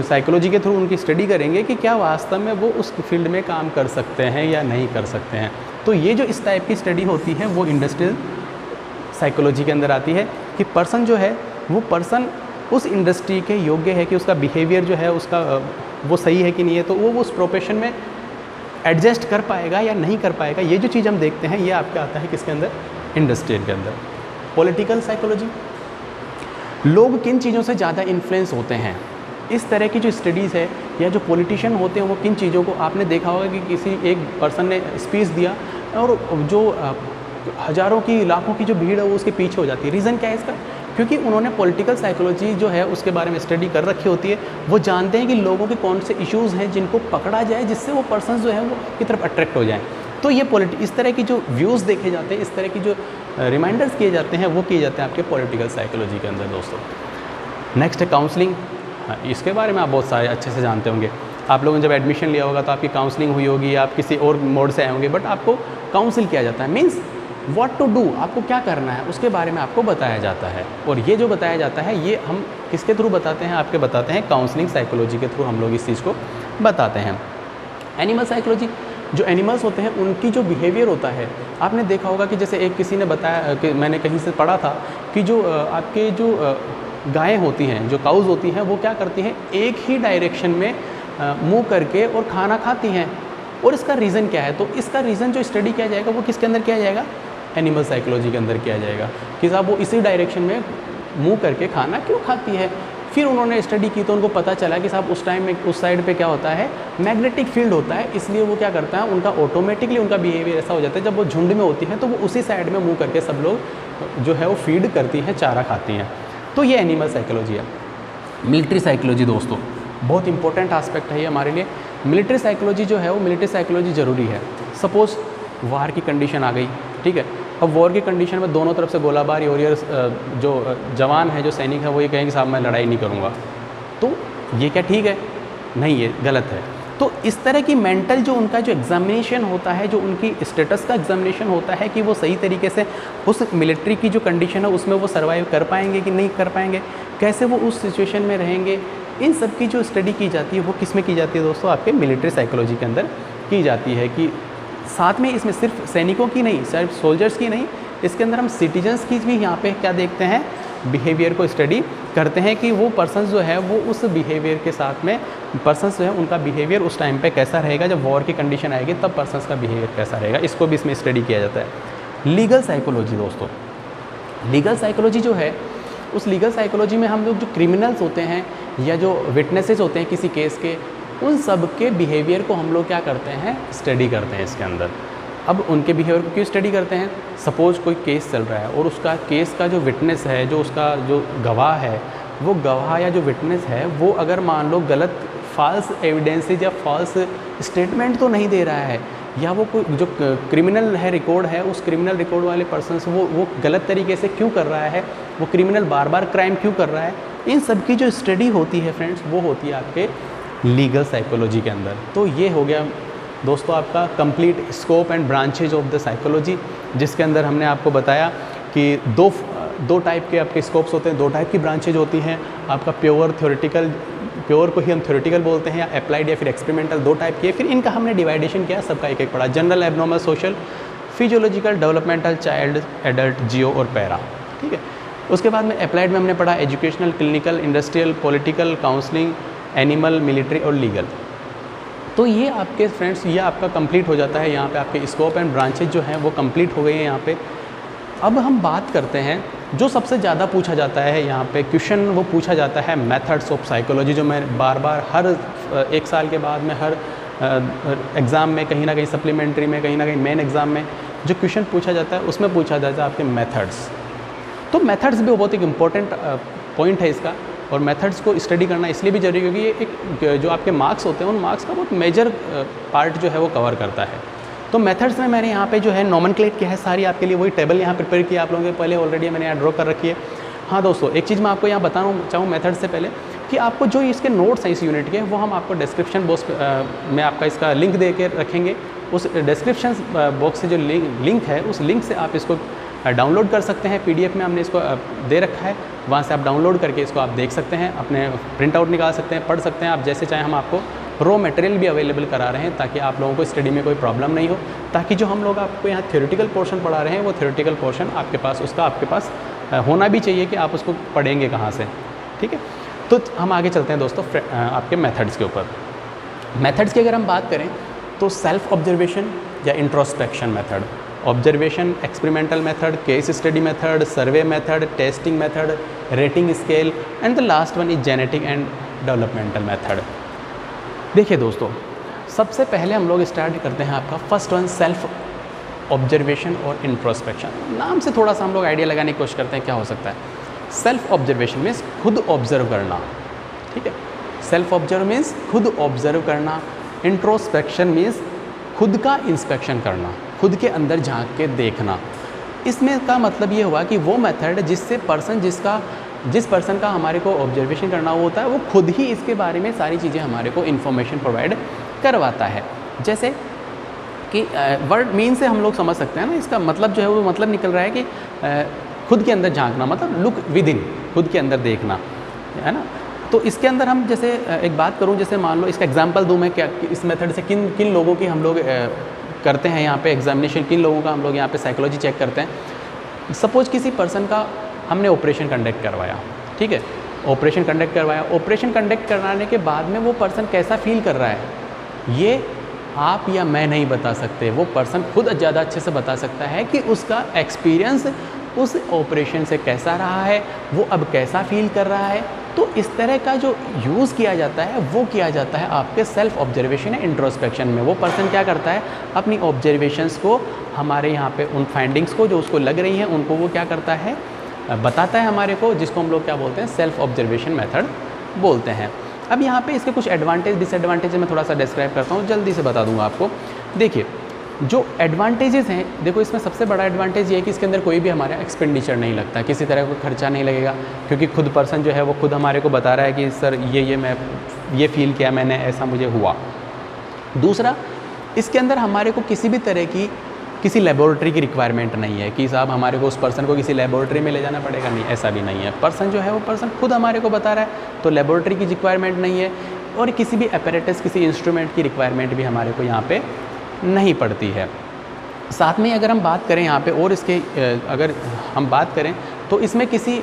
साइकोलॉजी के थ्रू उनकी स्टडी करेंगे कि क्या वास्तव में वो उस फील्ड में काम कर सकते हैं या नहीं कर सकते हैं। तो ये जो इस टाइप की स्टडी होती है वो इंडस्ट्रियल साइकोलॉजी के अंदर आती है कि पर्सन जो है वो पर्सन उस इंडस्ट्री के योग्य है कि उसका बिहेवियर जो है उसका वो सही है कि नहीं है, तो वो उस प्रोफेशन में एडजस्ट कर पाएगा या नहीं कर पाएगा, ये जो चीज़ हम देखते हैं ये आपका आता है किसके अंदर, इंडस्ट्रियल के अंदर। पॉलिटिकल साइकोलॉजी, लोग किन चीज़ों से ज़्यादा इन्फ्लुएंस होते हैं, इस तरह की जो स्टडीज़ है या जो पॉलिटिशियन होते हैं वो किन चीज़ों को, आपने देखा होगा कि किसी एक पर्सन ने स्पीच दिया और जो हज़ारों की लाखों की जो भीड़ है वो उसके पीछे हो जाती है। रीज़न क्या है इसका, क्योंकि उन्होंने पॉलिटिकल साइकोलॉजी जो है उसके बारे में स्टडी कर रखी होती है। वो जानते हैं कि लोगों के कौन से इश्यूज़ हैं जिनको पकड़ा जाए जिससे वो पर्सन जो है वो की तरफ अट्रैक्ट हो जाएँ। तो ये इस तरह की जो व्यूज़ देखे जाते हैं, इस तरह की जो रिमाइंडर्स किए जाते हैं वो किए जाते हैं आपके पॉलिटिकल साइकोलॉजी के अंदर दोस्तों। नेक्स्ट है काउंसलिंग। इसके बारे में आप बहुत सारे अच्छे से जानते होंगे। आप लोगों ने जब एडमिशन लिया होगा तो आपकी काउंसलिंग हुई होगी या आप किसी और मोड से आए होंगे, बट आपको काउंसिल किया जाता है। मीन्स व्हाट टू डू, आपको क्या करना है उसके बारे में आपको बताया जाता है। और ये जो बताया जाता है ये हम किसके थ्रू बताते हैं, आपके बताते हैं काउंसलिंग साइकोलॉजी के थ्रू हम लोग इस चीज़ को बताते हैं। एनिमल साइकोलॉजी, जो एनिमल्स होते हैं उनकी जो बिहेवियर होता है, आपने देखा होगा कि जैसे एक किसी ने बताया कि मैंने कहीं से पढ़ा था कि जो आपके जो गायें होती हैं, जो काउज़ होती हैं, वो क्या करती हैं, एक ही डायरेक्शन में मुँह करके और खाना खाती हैं। और इसका रीज़न क्या है, तो इसका रीज़न जो स्टडी किया जाएगा वो किसके अंदर किया जाएगा, एनिमल साइकोलॉजी के अंदर किया जाएगा कि साहब वो इसी डायरेक्शन में मुँह करके खाना क्यों खाती है। फिर उन्होंने स्टडी की तो उनको पता चला कि साहब उस टाइम में उस साइड पे क्या होता है, मैग्नेटिक फील्ड होता है, इसलिए वो क्या करता है, उनका ऑटोमेटिकली उनका बिहेवियर ऐसा हो जाता है, जब वो झुंड में होती हैं तो वो उसी साइड में मुँह करके सब लोग जो है वो फीड करती हैं, चारा खाती हैं। तो ये एनिमल साइकोलॉजी है। मिलिट्री साइकोलॉजी दोस्तों बहुत इंपॉर्टेंट आस्पेक्ट है ये हमारे लिए। मिलिट्री साइकोलॉजी जो है वो मिलिट्री साइकोलॉजी ज़रूरी है। सपोज़ वार की कंडीशन आ गई, ठीक है, अब वॉर की कंडीशन में दोनों तरफ से गोलाबारी हो रही है, जो जवान है, जो सैनिक है, वो ये कहेंगे साहब मैं लड़ाई नहीं करूँगा, तो ये क्या ठीक है, नहीं, ये गलत है। तो इस तरह की मेंटल जो उनका जो एग्जामिनेशन होता है, जो उनकी स्टेटस का एग्जामिनेशन होता है कि वो सही तरीके से उस मिलिट्री की जो कंडीशन है उसमें वो सर्वाइव कर पाएंगे कि नहीं कर पाएंगे, कैसे वो उस सिचुएशन में रहेंगे, इन सब की जो स्टडी की जाती है वो किस में की जाती है दोस्तों, आपके मिलिट्री साइकोलॉजी के अंदर की जाती है। कि साथ में इसमें सिर्फ सैनिकों की नहीं, सिर्फ सोल्जर्स की नहीं, इसके अंदर हम सिटीजन्स की भी यहाँ पे क्या देखते हैं, बिहेवियर को स्टडी करते हैं कि वो पर्सन जो है वो उस बिहेवियर के साथ में पर्सन्स जो है उनका बिहेवियर उस टाइम पे कैसा रहेगा, जब वॉर की कंडीशन आएगी तब पर्सन्स का बिहेवियर कैसा रहेगा, इसको भी इसमें स्टडी किया जाता है। लीगल साइकोलॉजी दोस्तों, लीगल साइकोलॉजी जो है उस लीगल साइकोलॉजी में हम लोग जो क्रिमिनल्स होते हैं या जो विटनेसेस होते हैं किसी केस के, उन सब के बिहेवियर को हम लोग क्या करते हैं, स्टडी करते हैं इसके अंदर। अब उनके बिहेवियर को क्यों स्टडी करते हैं, सपोज़ कोई केस चल रहा है और उसका केस का जो विटनेस है, जो उसका जो गवाह है, वो गवाह या जो विटनेस है वो अगर मान लो गलत फॉल्स एविडेंसेज या फॉल्स स्टेटमेंट तो नहीं दे रहा है, या वो कोई जो क्रिमिनल है रिकॉर्ड है, उस क्रिमिनल रिकॉर्ड वाले पर्सन से वो गलत तरीके से क्यों कर रहा है, वो क्रिमिनल बार बार क्राइम क्यों कर रहा है, इन सब की जो स्टडी होती है फ्रेंड्स वो होती है आपके लीगल साइकोलॉजी के अंदर। तो ये हो गया दोस्तों आपका complete scope and branches of the psychology, जिसके अंदर हमने आपको बताया कि दो टाइप के आपके स्कोप्स होते हैं, दो टाइप की ब्रांचेज होती हैं। आपका प्योर थ्योरेटिकल, प्योर को ही हम थ्योरेटिकल बोलते हैं, या अप्लाइड या फिर एक्सपेरिमेंटल, दो टाइप के। फिर इनका हमने डिवाइडेशन किया, सबका एक एक पढ़ा, general, abnormal, social, physiological, developmental, child, adult, geo और पैरा, ठीक है। उसके बाद में अप्लाइड में हमने पढ़ा educational, clinical, industrial, political, counselling, animal, military और लीगल। तो ये आपके फ्रेंड्स ये आपका कंप्लीट हो जाता है। यहाँ पे आपके स्कोप एंड ब्रांचेज जो हैं वो कंप्लीट हो गए हैं यहाँ पे। अब हम बात करते हैं जो सबसे ज़्यादा पूछा जाता है यहाँ पे क्वेश्चन, वो पूछा जाता है मेथड्स ऑफ साइकोलॉजी, जो मैं बार बार हर एक साल के बाद में हर एग्ज़ाम में कहीं ना कहीं सप्लीमेंट्री में कहीं ना कहीं मेन एग्ज़ाम में जो क्वेश्चन पूछा जाता है उसमें पूछा जाता है आपके मेथड्स। तो मेथड्स भी बहुत एक इम्पॉर्टेंट पॉइंट है इसका, और मेथड्स को स्टडी करना इसलिए भी जरूरी है क्योंकि ये एक जो आपके मार्क्स होते हैं उन मार्क्स का बहुत मेजर पार्ट जो है वो कवर करता है। तो मेथड्स में मैंने यहाँ पे जो है नॉमेनक्लेट किया है सारी आपके लिए, वही टेबल यहाँ प्रिपेयर किया आप लोगों के पहले ऑलरेडी मैंने यहाँ ड्रॉ कर रखी है। हाँ दोस्तों, एक चीज़ मैं आपको यहाँ बताना चाहूँ मेथड्स से पहले कि आपको जो इसके नोट्स हैं इस यूनिट के, वो हम आपको डिस्क्रिप्शन बॉक्स में आपका इसका लिंक दे के रखेंगे। उस डिस्क्रिप्शन बॉक्स से जो लिंक है उस लिंक से आप इसको डाउनलोड कर सकते हैं। PDF में हमने इसको दे रखा है, वहाँ से आप डाउनलोड करके इसको आप देख सकते हैं, अपने प्रिंट आउट निकाल सकते हैं, पढ़ सकते हैं आप जैसे चाहें। हम आपको रॉ मटेरियल भी अवेलेबल करा रहे हैं ताकि आप लोगों को स्टडी में कोई प्रॉब्लम नहीं हो, ताकि जो हम लोग आपको यहाँ थ्योरेटिकल पोर्शन पढ़ा रहे हैं वो थ्योरेटिकल पोर्शन आपके पास उसका आपके पास होना भी चाहिए कि आप उसको पढ़ेंगे कहाँ से, ठीक है। तो हम आगे चलते हैं दोस्तों आपके मेथड्स के ऊपर। मेथड्स की अगर हम बात करें तो सेल्फ ऑब्जर्वेशन या introspection method, observation, experimental method, case study method, survey method, testing method, rating scale and the last one is genetic and developmental method. देखिए दोस्तों, सबसे पहले हम लोग स्टार्ट करते हैं आपका फर्स्ट वन सेल्फ ऑब्जर्वेशन और इंट्रोस्पेक्शन। नाम से थोड़ा सा हम लोग आइडिया लगाने की कोशिश करते हैं क्या हो सकता है। सेल्फ ऑब्जर्वेशन मीन्स खुद ऑब्जर्व करना, ठीक है। सेल्फ ऑब्जर्व मीन्स खुद ऑब्जर्व करना। इंट्रोस्पेक्शन मीन्स खुद का इंस्पेक्शन करना, खुद के अंदर झांक के देखना। इसमें का मतलब ये हुआ कि वो मेथड जिससे जिस पर्सन का हमारे को ऑब्जर्वेशन करना होता है वो खुद ही इसके बारे में सारी चीज़ें हमारे को इन्फॉर्मेशन प्रोवाइड करवाता है। जैसे कि वर्ड मीन से हम लोग समझ सकते हैं ना, इसका मतलब जो है वो मतलब निकल रहा है कि खुद के अंदर झांकना, मतलब लुक विद इन, खुद के अंदर देखना, है ना। तो इसके अंदर हम जैसे एक बात करूं, जैसे मान लो इसका एग्जांपल दूं मैं, क्या इस मेथड से किन किन लोगों की हम लोग करते हैं यहाँ पे एग्जामिनेशन, किन लोगों का हम लोग यहाँ पे साइकोलॉजी चेक करते हैं। सपोज किसी पर्सन का हमने ऑपरेशन कंडक्ट करवाया, ठीक है, ऑपरेशन कंडक्ट करवाया। ऑपरेशन कंडक्ट कराने के बाद में वो पर्सन कैसा फील कर रहा है ये आप या मैं नहीं बता सकते, वो पर्सन खुद ज़्यादा अच्छे से बता सकता है कि उसका एक्सपीरियंस उस ऑपरेशन से कैसा रहा है, वो अब कैसा फील कर रहा है। तो इस तरह का जो यूज़ किया जाता है वो किया जाता है आपके सेल्फ ऑब्जर्वेशन या इंट्रोस्पेक्शन में। वो पर्सन क्या करता है, अपनी ऑब्जर्वेशंस को हमारे यहाँ पे उन फाइंडिंग्स को जो उसको लग रही हैं उनको वो क्या करता है, बताता है हमारे को, जिसको हम लोग क्या बोलते हैं, सेल्फ ऑब्जर्वेशन मेथड बोलते हैं। अब यहाँ पे इसके कुछ एडवांटेज डिसएडवांटेज मैं थोड़ा सा डिस्क्राइब करता हूँ, जल्दी से बता दूँगा आपको। देखिए जो एडवांटेजेस हैं, देखो इसमें सबसे बड़ा एडवांटेज ये है कि इसके अंदर कोई भी हमारा एक्सपेंडिचर नहीं लगता, किसी तरह का खर्चा नहीं लगेगा, क्योंकि खुद पर्सन जो है वो खुद हमारे को बता रहा है कि सर ये मैं ये फील किया मैंने, ऐसा मुझे हुआ। दूसरा, इसके अंदर हमारे को किसी भी तरह की किसी लेबोरेटरी की रिक्वायरमेंट नहीं है कि साहब हमारे को उस पर्सन को किसी लेबोरेटरी में ले जाना पड़ेगा, नहीं, ऐसा भी नहीं है। पर्सन जो है वो पर्सन खुद हमारे को बता रहा है, तो लेबोरेटरी की रिक्वायरमेंट नहीं है, और किसी भी अपैरेटस, किसी इंस्ट्रूमेंट की रिक्वायरमेंट भी हमारे को यहाँ पे नहीं पड़ती है। साथ में अगर हम बात करें यहाँ पे और इसके अगर हम बात करें तो इसमें किसी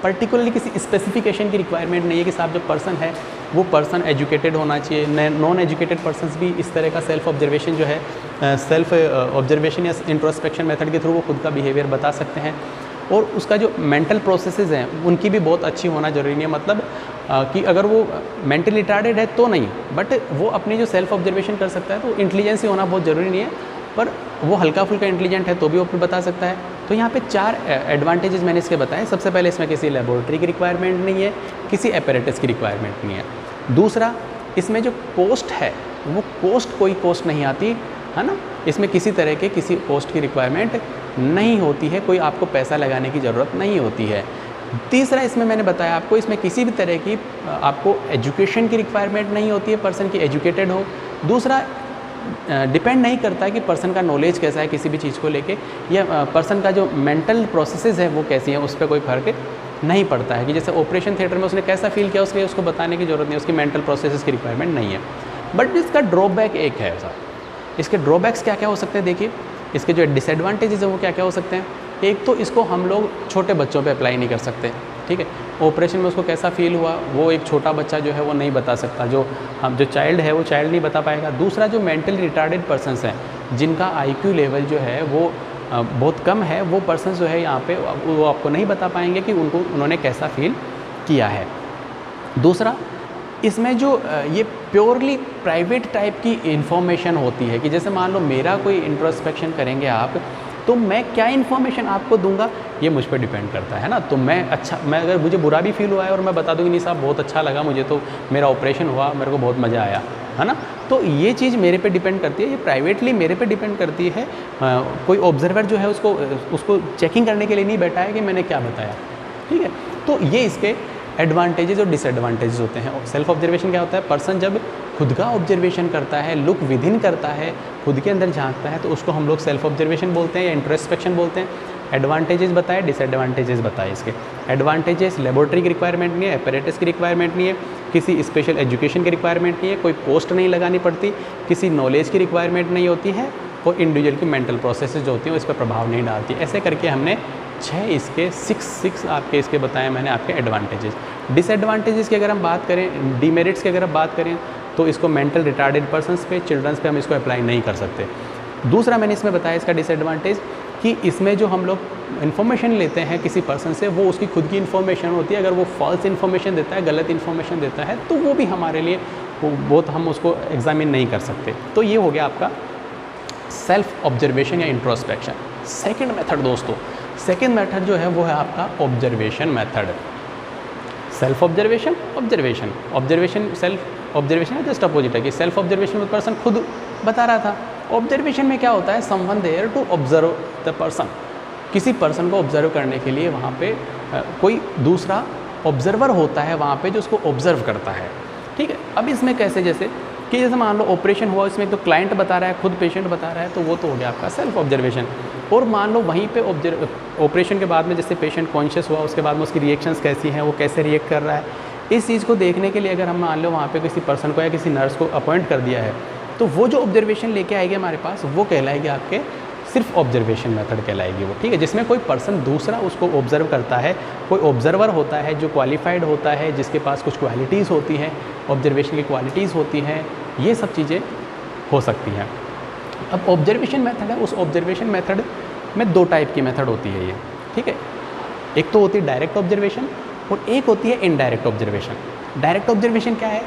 पर्टिकुलरली किसी स्पेसिफिकेशन की रिक्वायरमेंट नहीं है कि साहब जो पर्सन है वो पर्सन एजुकेटेड होना चाहिए। नॉन एजुकेटेड पर्सन्स भी इस तरह का सेल्फ ऑब्जर्वेशन जो है, सेल्फ ऑब्जर्वेशन या इंट्रोस्पेक्शन मेथड के थ्रू वो खुद का बिहेवियर बता सकते हैं। और उसका जो मेंटल प्रोसेसेस हैं उनकी भी बहुत अच्छी होना ज़रूरी नहीं है, मतलब कि अगर वो मेंटली रिटार्डेड है तो नहीं, बट वो अपनी जो सेल्फ ऑब्जर्वेशन कर सकता है, तो इंटेलिजेंसी होना बहुत ज़रूरी नहीं है, पर वो हल्का फुल्का इंटेलिजेंट है तो भी वो अपने बता सकता है। तो यहाँ पे 4 एडवांटेजेस मैंने इसके बताए। सबसे पहले इसमें किसी लेबोरेटरी की रिक्वायरमेंट नहीं है, किसी अपैरेटस की रिक्वायरमेंट नहीं है। दूसरा, इसमें जो कॉस्ट है वो कोई कॉस्ट नहीं आती है ना, इसमें किसी तरह के किसी कॉस्ट की रिक्वायरमेंट नहीं होती है, कोई आपको पैसा लगाने की ज़रूरत नहीं होती है। तीसरा, इसमें मैंने बताया आपको, इसमें किसी भी तरह की आपको एजुकेशन की रिक्वायरमेंट नहीं होती है, पर्सन की एजुकेटेड हो। दूसरा, डिपेंड नहीं करता है कि पर्सन का नॉलेज कैसा है किसी भी चीज़ को लेके, या पर्सन का जो मेंटल प्रोसेसेस है वो कैसी हैं, उस पर कोई फ़र्क नहीं पड़ता है कि जैसे ऑपरेशन थिएटर में उसने कैसा फील किया उसके उसको बताने की ज़रूरत नहीं, उसकी मेंटल प्रोसेसेस की रिक्वायरमेंट नहीं है। बट इसका ड्रॉबैक एक है ऐसा। इसके ड्रॉबैक्स क्या क्या हो सकते हैं, देखिए इसके जो डिसएडवांटेजेस हैं वो क्या क्या हो सकते हैं। एक तो इसको हम लोग छोटे बच्चों पे अप्लाई नहीं कर सकते, ठीक है। ऑपरेशन में उसको कैसा फील हुआ वो एक छोटा बच्चा जो है वो नहीं बता सकता, जो चाइल्ड है वो चाइल्ड नहीं बता पाएगा। दूसरा, जो मेंटली रिटार्डेड पर्सन्स हैं जिनका IQ लेवल जो है वो बहुत कम है, वो पर्सन जो है यहाँ पे वो आपको नहीं बता पाएंगे कि उन्होंने कैसा फील किया है। दूसरा, इसमें जो ये प्योरली प्राइवेट टाइप की इन्फॉर्मेशन होती है कि जैसे मान लो मेरा कोई इंट्रोस्पेक्शन करेंगे आप, तो मैं क्या इन्फॉर्मेशन आपको दूंगा ये मुझ पर डिपेंड करता है ना। तो मैं अगर मुझे बुरा भी फील हुआ है और मैं बता दूँगी नहीं साहब बहुत अच्छा लगा मुझे, तो मेरा ऑपरेशन हुआ, मेरे को बहुत मज़ा आया, है ना, तो ये चीज़ मेरे पे डिपेंड करती है, ये प्राइवेटली मेरे पे डिपेंड करती है। कोई ऑब्जर्वर जो है उसको चेकिंग करने के लिए नहीं बैठा है कि मैंने क्या बताया, ठीक है। तो ये इसके एडवांटेजेस और डिसएडवांटेजेस होते हैं। सेल्फ ऑब्जर्वेशन क्या होता है, पर्सन जब खुद का ऑब्जर्वेशन करता है, लुक विद इन करता है, खुद के अंदर झांकता है, तो उसको हम लोग सेल्फ ऑब्जर्वेशन बोलते हैं या इंट्रोस्पेक्शन बोलते हैं। एडवांटेजेस बताए, डिसएडवांटेजेस बताए इसके। एडवांटेजेस, लेबोरेटरी की रिक्वायरमेंट नहीं है, अपैरेटस की रिक्वायरमेंट नहीं है, किसी स्पेशल एजुकेशन की रिक्वायरमेंट नहीं है, कोई कॉस्ट नहीं लगानी पड़ती, किसी नॉलेज की रिक्वायरमेंट नहीं होती है, और इंडिविजुअल की मेंटल प्रोसेसेस जो होती हैं उस पर प्रभाव नहीं डालती। ऐसे करके हमने 6 इसके 6 आपके इसके बताए मैंने आपके एडवांटेजेस। डिसएडवांटेजेस की अगर हम बात करें, डीमेरिट्स की अगर हम बात करें, तो इसको मेंटल रिटार्डेड पर्सनस पे, चिल्ड्रंस पे हम इसको अप्लाई नहीं कर सकते। दूसरा मैंने इसमें बताया इसका डिसएडवांटेज कि इसमें जो हम लोग इन्फॉर्मेशन लेते हैं किसी पर्सन से, वो उसकी खुद की इन्फॉर्मेशन होती है। अगर वो फॉल्स इन्फॉर्मेशन देता है, गलत इन्फॉर्मेशन देता है, तो वो भी हमारे लिए वो तो हम उसको एग्जामिन नहीं कर सकते। तो ये हो गया आपका सेल्फ ऑब्जर्वेशन या इंट्रोस्पेक्शन। सेकंड मेथड दोस्तों, सेकंड मेथड जो है वो है आपका observation method. Self observation, observation, observation self observation है जस्ट अपोजिट है कि सेल्फ ऑब्जर्वेशन में पर्सन खुद बता रहा था। ऑब्जर्वेशन में क्या होता है, someone there to observe the person, किसी पर्सन को ऑब्जर्व करने के लिए वहाँ पे कोई दूसरा ऑब्जर्वर होता है वहाँ पे जो उसको ऑब्जर्व करता है। ठीक है, अब इसमें कैसे, जैसे कि जैसे मान लो ऑपरेशन हुआ, इसमें तो क्लाइंट बता रहा है, खुद पेशेंट बता रहा है, तो वो तो हो गया आपका सेल्फ ऑब्जर्वेशन। और मान लो वहीं पे ऑपरेशन के बाद में जैसे पेशेंट कॉन्शियस हुआ, उसके बाद में उसकी रिएक्शंस कैसी हैं, वो कैसे रिएक्ट कर रहा है, इस चीज़ को देखने के लिए अगर हम मान लो वहाँ पे किसी पर्सन को या किसी नर्स को अपॉइंट कर दिया है, तो वो जो ऑब्जर्वेशन लेके आएगी हमारे पास, वो कहलाएगी आपके सिर्फ ऑब्जर्वेशन मेथड कहलाएगी वो। ठीक है, जिसमें कोई पर्सन दूसरा उसको ऑब्जर्व करता है, कोई ऑब्जर्वर होता है जो क्वालिफाइड होता है, जिसके पास कुछ क्वालिटीज़ होती हैं, ऑब्जर्वेशन की क्वालिटीज़ होती हैं, ये सब चीज़ें हो सकती हैं। अब ऑब्जर्वेशन मेथड है, उस ऑब्जर्वेशन मेथड में दो टाइप की मेथड होती है ये। ठीक है, एक तो होती है डायरेक्ट ऑब्जर्वेशन और एक होती है इनडायरेक्ट ऑब्जर्वेशन। डायरेक्ट ऑब्जर्वेशन क्या है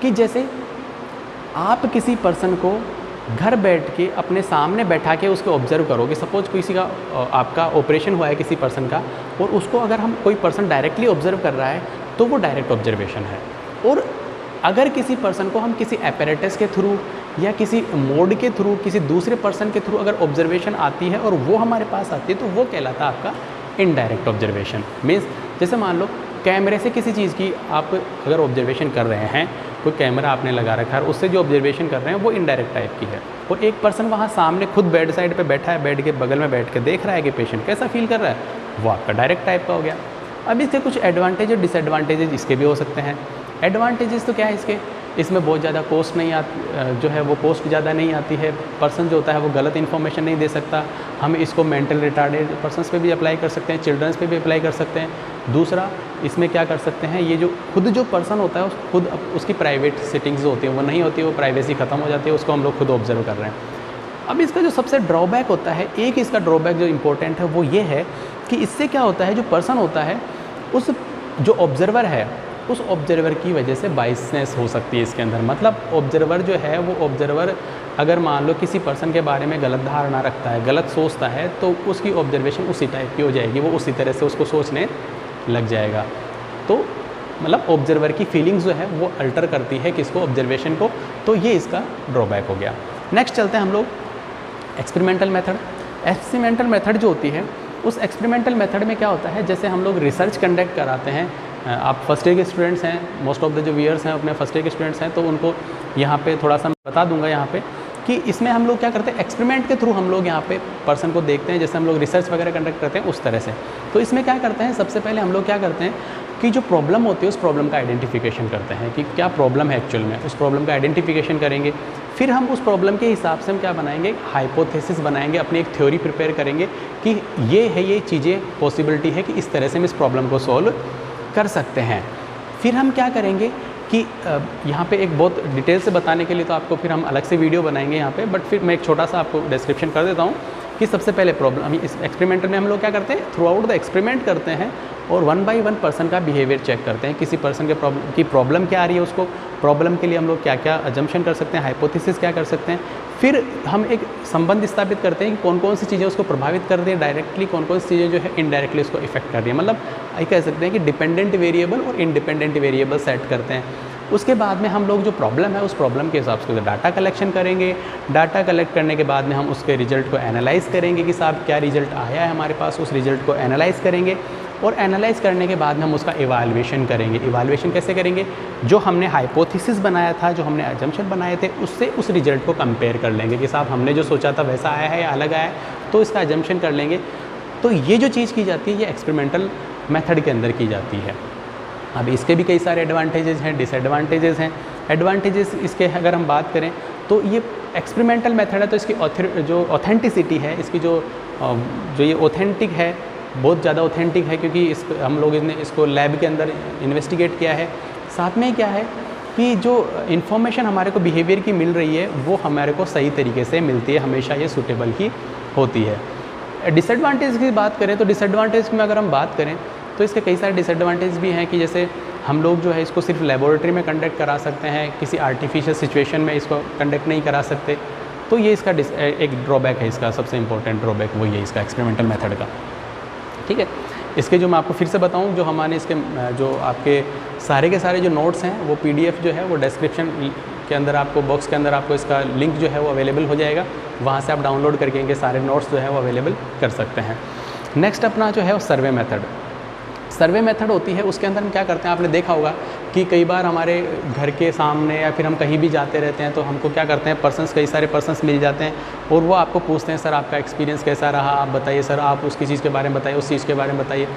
कि जैसे आप किसी पर्सन को घर बैठ के अपने सामने बैठा के उसको ऑब्जर्व करोगे। सपोज किसी का आपका ऑपरेशन हुआ है किसी पर्सन का, और उसको अगर हम कोई पर्सन डायरेक्टली ऑब्जर्व कर रहा है तो वो डायरेक्ट ऑब्जर्वेशन है। और अगर किसी पर्सन को हम किसी एपरेटस के थ्रू या किसी मोड के थ्रू, किसी दूसरे पर्सन के थ्रू अगर ऑब्जर्वेशन आती है और वो हमारे पास आती है, तो वो कहलाता है आपका इनडायरेक्ट ऑब्जर्वेशन। मीन्स जैसे मान लो कैमरे से किसी चीज़ की आप अगर ऑब्जर्वेशन कर रहे हैं, कोई कैमरा आपने लगा रखा है, उससे जो ऑब्जर्वेशन कर रहे हैं वो इनडायरेक्ट टाइप की है। और एक पर्सन वहाँ सामने खुद बेड साइड पे बैठा है, बेड के बगल में बैठ के देख रहा है कि पेशेंट कैसा फील कर रहा है, वो आपका डायरेक्ट टाइप का हो गया। अब इसके कुछ एडवांटेज और डिसएडवांटेजेस इसके भी हो सकते हैं। एडवांटेजेस तो क्या है इसमें बहुत ज़्यादा कॉस्ट नहीं आती, जो है वो कॉस्ट ज़्यादा नहीं आती है। पर्सन जो होता है वो गलत इन्फॉर्मेशन नहीं दे सकता। हम इसको मेंटल रिटार्डेड पर्सन्स पे भी अप्लाई कर सकते हैं, चिल्ड्रंस पे भी अप्लाई कर सकते हैं। दूसरा इसमें क्या कर सकते हैं, ये जो खुद जो पर्सन होता है खुद उसकी प्राइवेट सेटिंग्स होती है वो नहीं होती है, वो प्राइवेसी ख़त्म हो जाती है, उसको हम लोग खुद ऑब्जर्व कर रहे हैं। अब इसका जो सबसे ड्रॉबैक होता है, एक इसका ड्रॉबैक जो इम्पोर्टेंट है वो ये है कि इससे क्या होता है, जो पर्सन होता है उस जो ऑब्जर्वर है उस ऑब्जर्वर की वजह से बाइसनेस हो सकती है इसके अंदर। मतलब ऑब्जर्वर जो है वो ऑब्जर्वर अगर मान लो किसी पर्सन के बारे में गलत धारणा रखता है, गलत सोचता है, तो उसकी ऑब्जर्वेशन उसी टाइप की हो जाएगी, वो उसी तरह से उसको सोचने लग जाएगा। तो मतलब ऑब्जर्वर की फीलिंग्स जो है वो अल्टर करती है किसको, ऑब्जर्वेशन को। तो ये इसका ड्रॉबैक हो गया। नेक्स्ट चलते हैं हम लोग एक्सपेरिमेंटल मेथड। एक्सपेरिमेंटल मेथड जो होती है, उस एक्सपेरिमेंटल मेथड में क्या होता है, जैसे हम लोग रिसर्च कंडक्ट कराते हैं। आप फर्स्ट ईयर के स्टूडेंट्स हैं, मोस्ट ऑफ द जो व्यूअर्स हैं अपने फर्स्ट ईयर के स्टूडेंट्स हैं, तो उनको यहाँ पे थोड़ा सा बता दूंगा यहाँ पे कि इसमें हम लोग क्या करते हैं, एक्सपेरिमेंट के थ्रू हम लोग यहाँ पे पर्सन को देखते हैं, जैसे हम लोग रिसर्च वगैरह कंडक्ट करते हैं उस तरह से। तो इसमें क्या करते हैं, सबसे पहले हम लोग क्या करते हैं कि जो प्रॉब्लम होती है उस प्रॉब्लम का आइडेंटिफिकेशन करते हैं कि क्या प्रॉब्लम है एक्चुअल में, उस प्रॉब्लम का आइडेंटिफिकेशन करेंगे। फिर हम उस प्रॉब्लम के हिसाब से हम क्या बनाएंगे, हाइपोथेसिस बनाएंगे, अपनी एक थ्योरी प्रिपेयर करेंगे कि ये चीज़ें पॉसिबिलिटी है कि इस तरह से हम इस प्रॉब्लम को सॉल्व कर सकते हैं। फिर हम क्या करेंगे कि यहाँ पे एक बहुत डिटेल से बताने के लिए तो आपको फिर हम अलग से वीडियो बनाएंगे यहाँ पे, बट फिर मैं एक छोटा सा आपको डिस्क्रिप्शन कर देता हूँ कि सबसे पहले प्रॉब्लम इस एक्सपेरिमेंट में हम लोग क्या करते हैं, थ्रू आउट द एक्सपेरिमेंट करते हैं और 1 बाय 1 पर्सन का बिहेवियर चेक करते हैं। किसी पर्सन के प्रॉब्लम क्या आ रही है, उसको प्रॉब्लम के लिए हम लोग क्या क्या अजम्पशन कर सकते हैं, हाइपोथेसिस क्या कर सकते हैं। फिर हम एक संबंध स्थापित करते हैं कि कौन कौन सी चीज़ें उसको प्रभावित कर रही है डायरेक्टली, कौन कौन सी चीज़ें जो है इनडायरेक्टली उसको इफेक्ट कर रही है। मतलब ये कह सकते हैं कि डिपेंडेंट वेरिएबल और इंडिपेंडेंट वेरिएबल सेट करते हैं। उसके बाद में हम लोग जो प्रॉब्लम है उस प्रॉब्लम के हिसाब से डाटा कलेक्शन करेंगे। डाटा कलेक्ट करने के बाद में हम उसके रिजल्ट को एनालाइज़ करेंगे कि साहब क्या रिजल्ट आया है हमारे पास, उस रिजल्ट को एनालाइज़ करेंगे और एनालाइज़ करने के बाद में हम उसका इवाल्यूएशन करेंगे। इवाल्यूएशन कैसे करेंगे, जो हमने हाइपोथेसिस बनाया था, जो हमने अजम्पशन बनाए थे, उससे उस रिजल्ट को कंपेयर कर लेंगे कि साहब हमने जो सोचा था वैसा आया है या अलग आया है, तो इसका अजम्पशन कर लेंगे। तो ये जो चीज़ की जाती है ये एक्सपेरिमेंटल मेथड के अंदर की जाती है। अब इसके भी कई सारे एडवांटेजेस हैं, डिसएडवांटेजेस हैं। एडवांटेजेस इसके अगर हम बात करें तो ये एक्सपेरिमेंटल मेथड है तो इसकी जो ऑथेंटिसिटी है, इसकी जो ये ऑथेंटिक है, बहुत ज़्यादा ऑथेंटिक है, क्योंकि हम लोग ने इसको लैब के अंदर इन्वेस्टिगेट किया है। साथ में क्या है कि जो इन्फॉर्मेशन हमारे को बिहेवियर की मिल रही है वो हमारे को सही तरीके से मिलती है, हमेशा ये सूटेबल ही होती है। डिसएडवांटेज की बात करें तो डिसएडवांटेज में अगर हम बात करें तो इसके कई सारे डिसएडवांटेज भी हैं कि जैसे हम लोग जो है इसको सिर्फ लेबोरेटरी में कंडक्ट करा सकते हैं, किसी आर्टिफिशियल सिचुएशन में इसको कंडक्ट नहीं करा सकते। तो ये इसका एक ड्रॉबैक है, इसका सबसे इंपॉर्टेंट ड्रॉबैक वही है इसका एक्सपेरिमेंटल मेथड का। ठीक है, इसके जो मैं आपको फिर से बताऊं, जो हमारे इसके जो आपके सारे के सारे जो नोट्स हैं वो PDF जो है वो डिस्क्रिप्शन के अंदर आपको बॉक्स के अंदर आपको इसका लिंक जो है वो अवेलेबल हो जाएगा, वहाँ से आप डाउनलोड करके इनके सारे नोट्स जो है वो अवेलेबल कर सकते हैं। नेक्स्ट अपना जो है वो सर्वे मेथड। सर्वे मेथड होती है, उसके अंदर हम क्या करते हैं, आपने देखा होगा कि कई बार हमारे घर के सामने या फिर हम कहीं भी जाते रहते हैं तो हमको क्या करते हैं, कई सारे पर्सन्स मिल जाते हैं और वो आपको पूछते हैं सर आपका एक्सपीरियंस कैसा रहा, आप बताइए सर, आप उसकी चीज़ के बारे में बताइए, उस चीज़ के बारे में बताइए।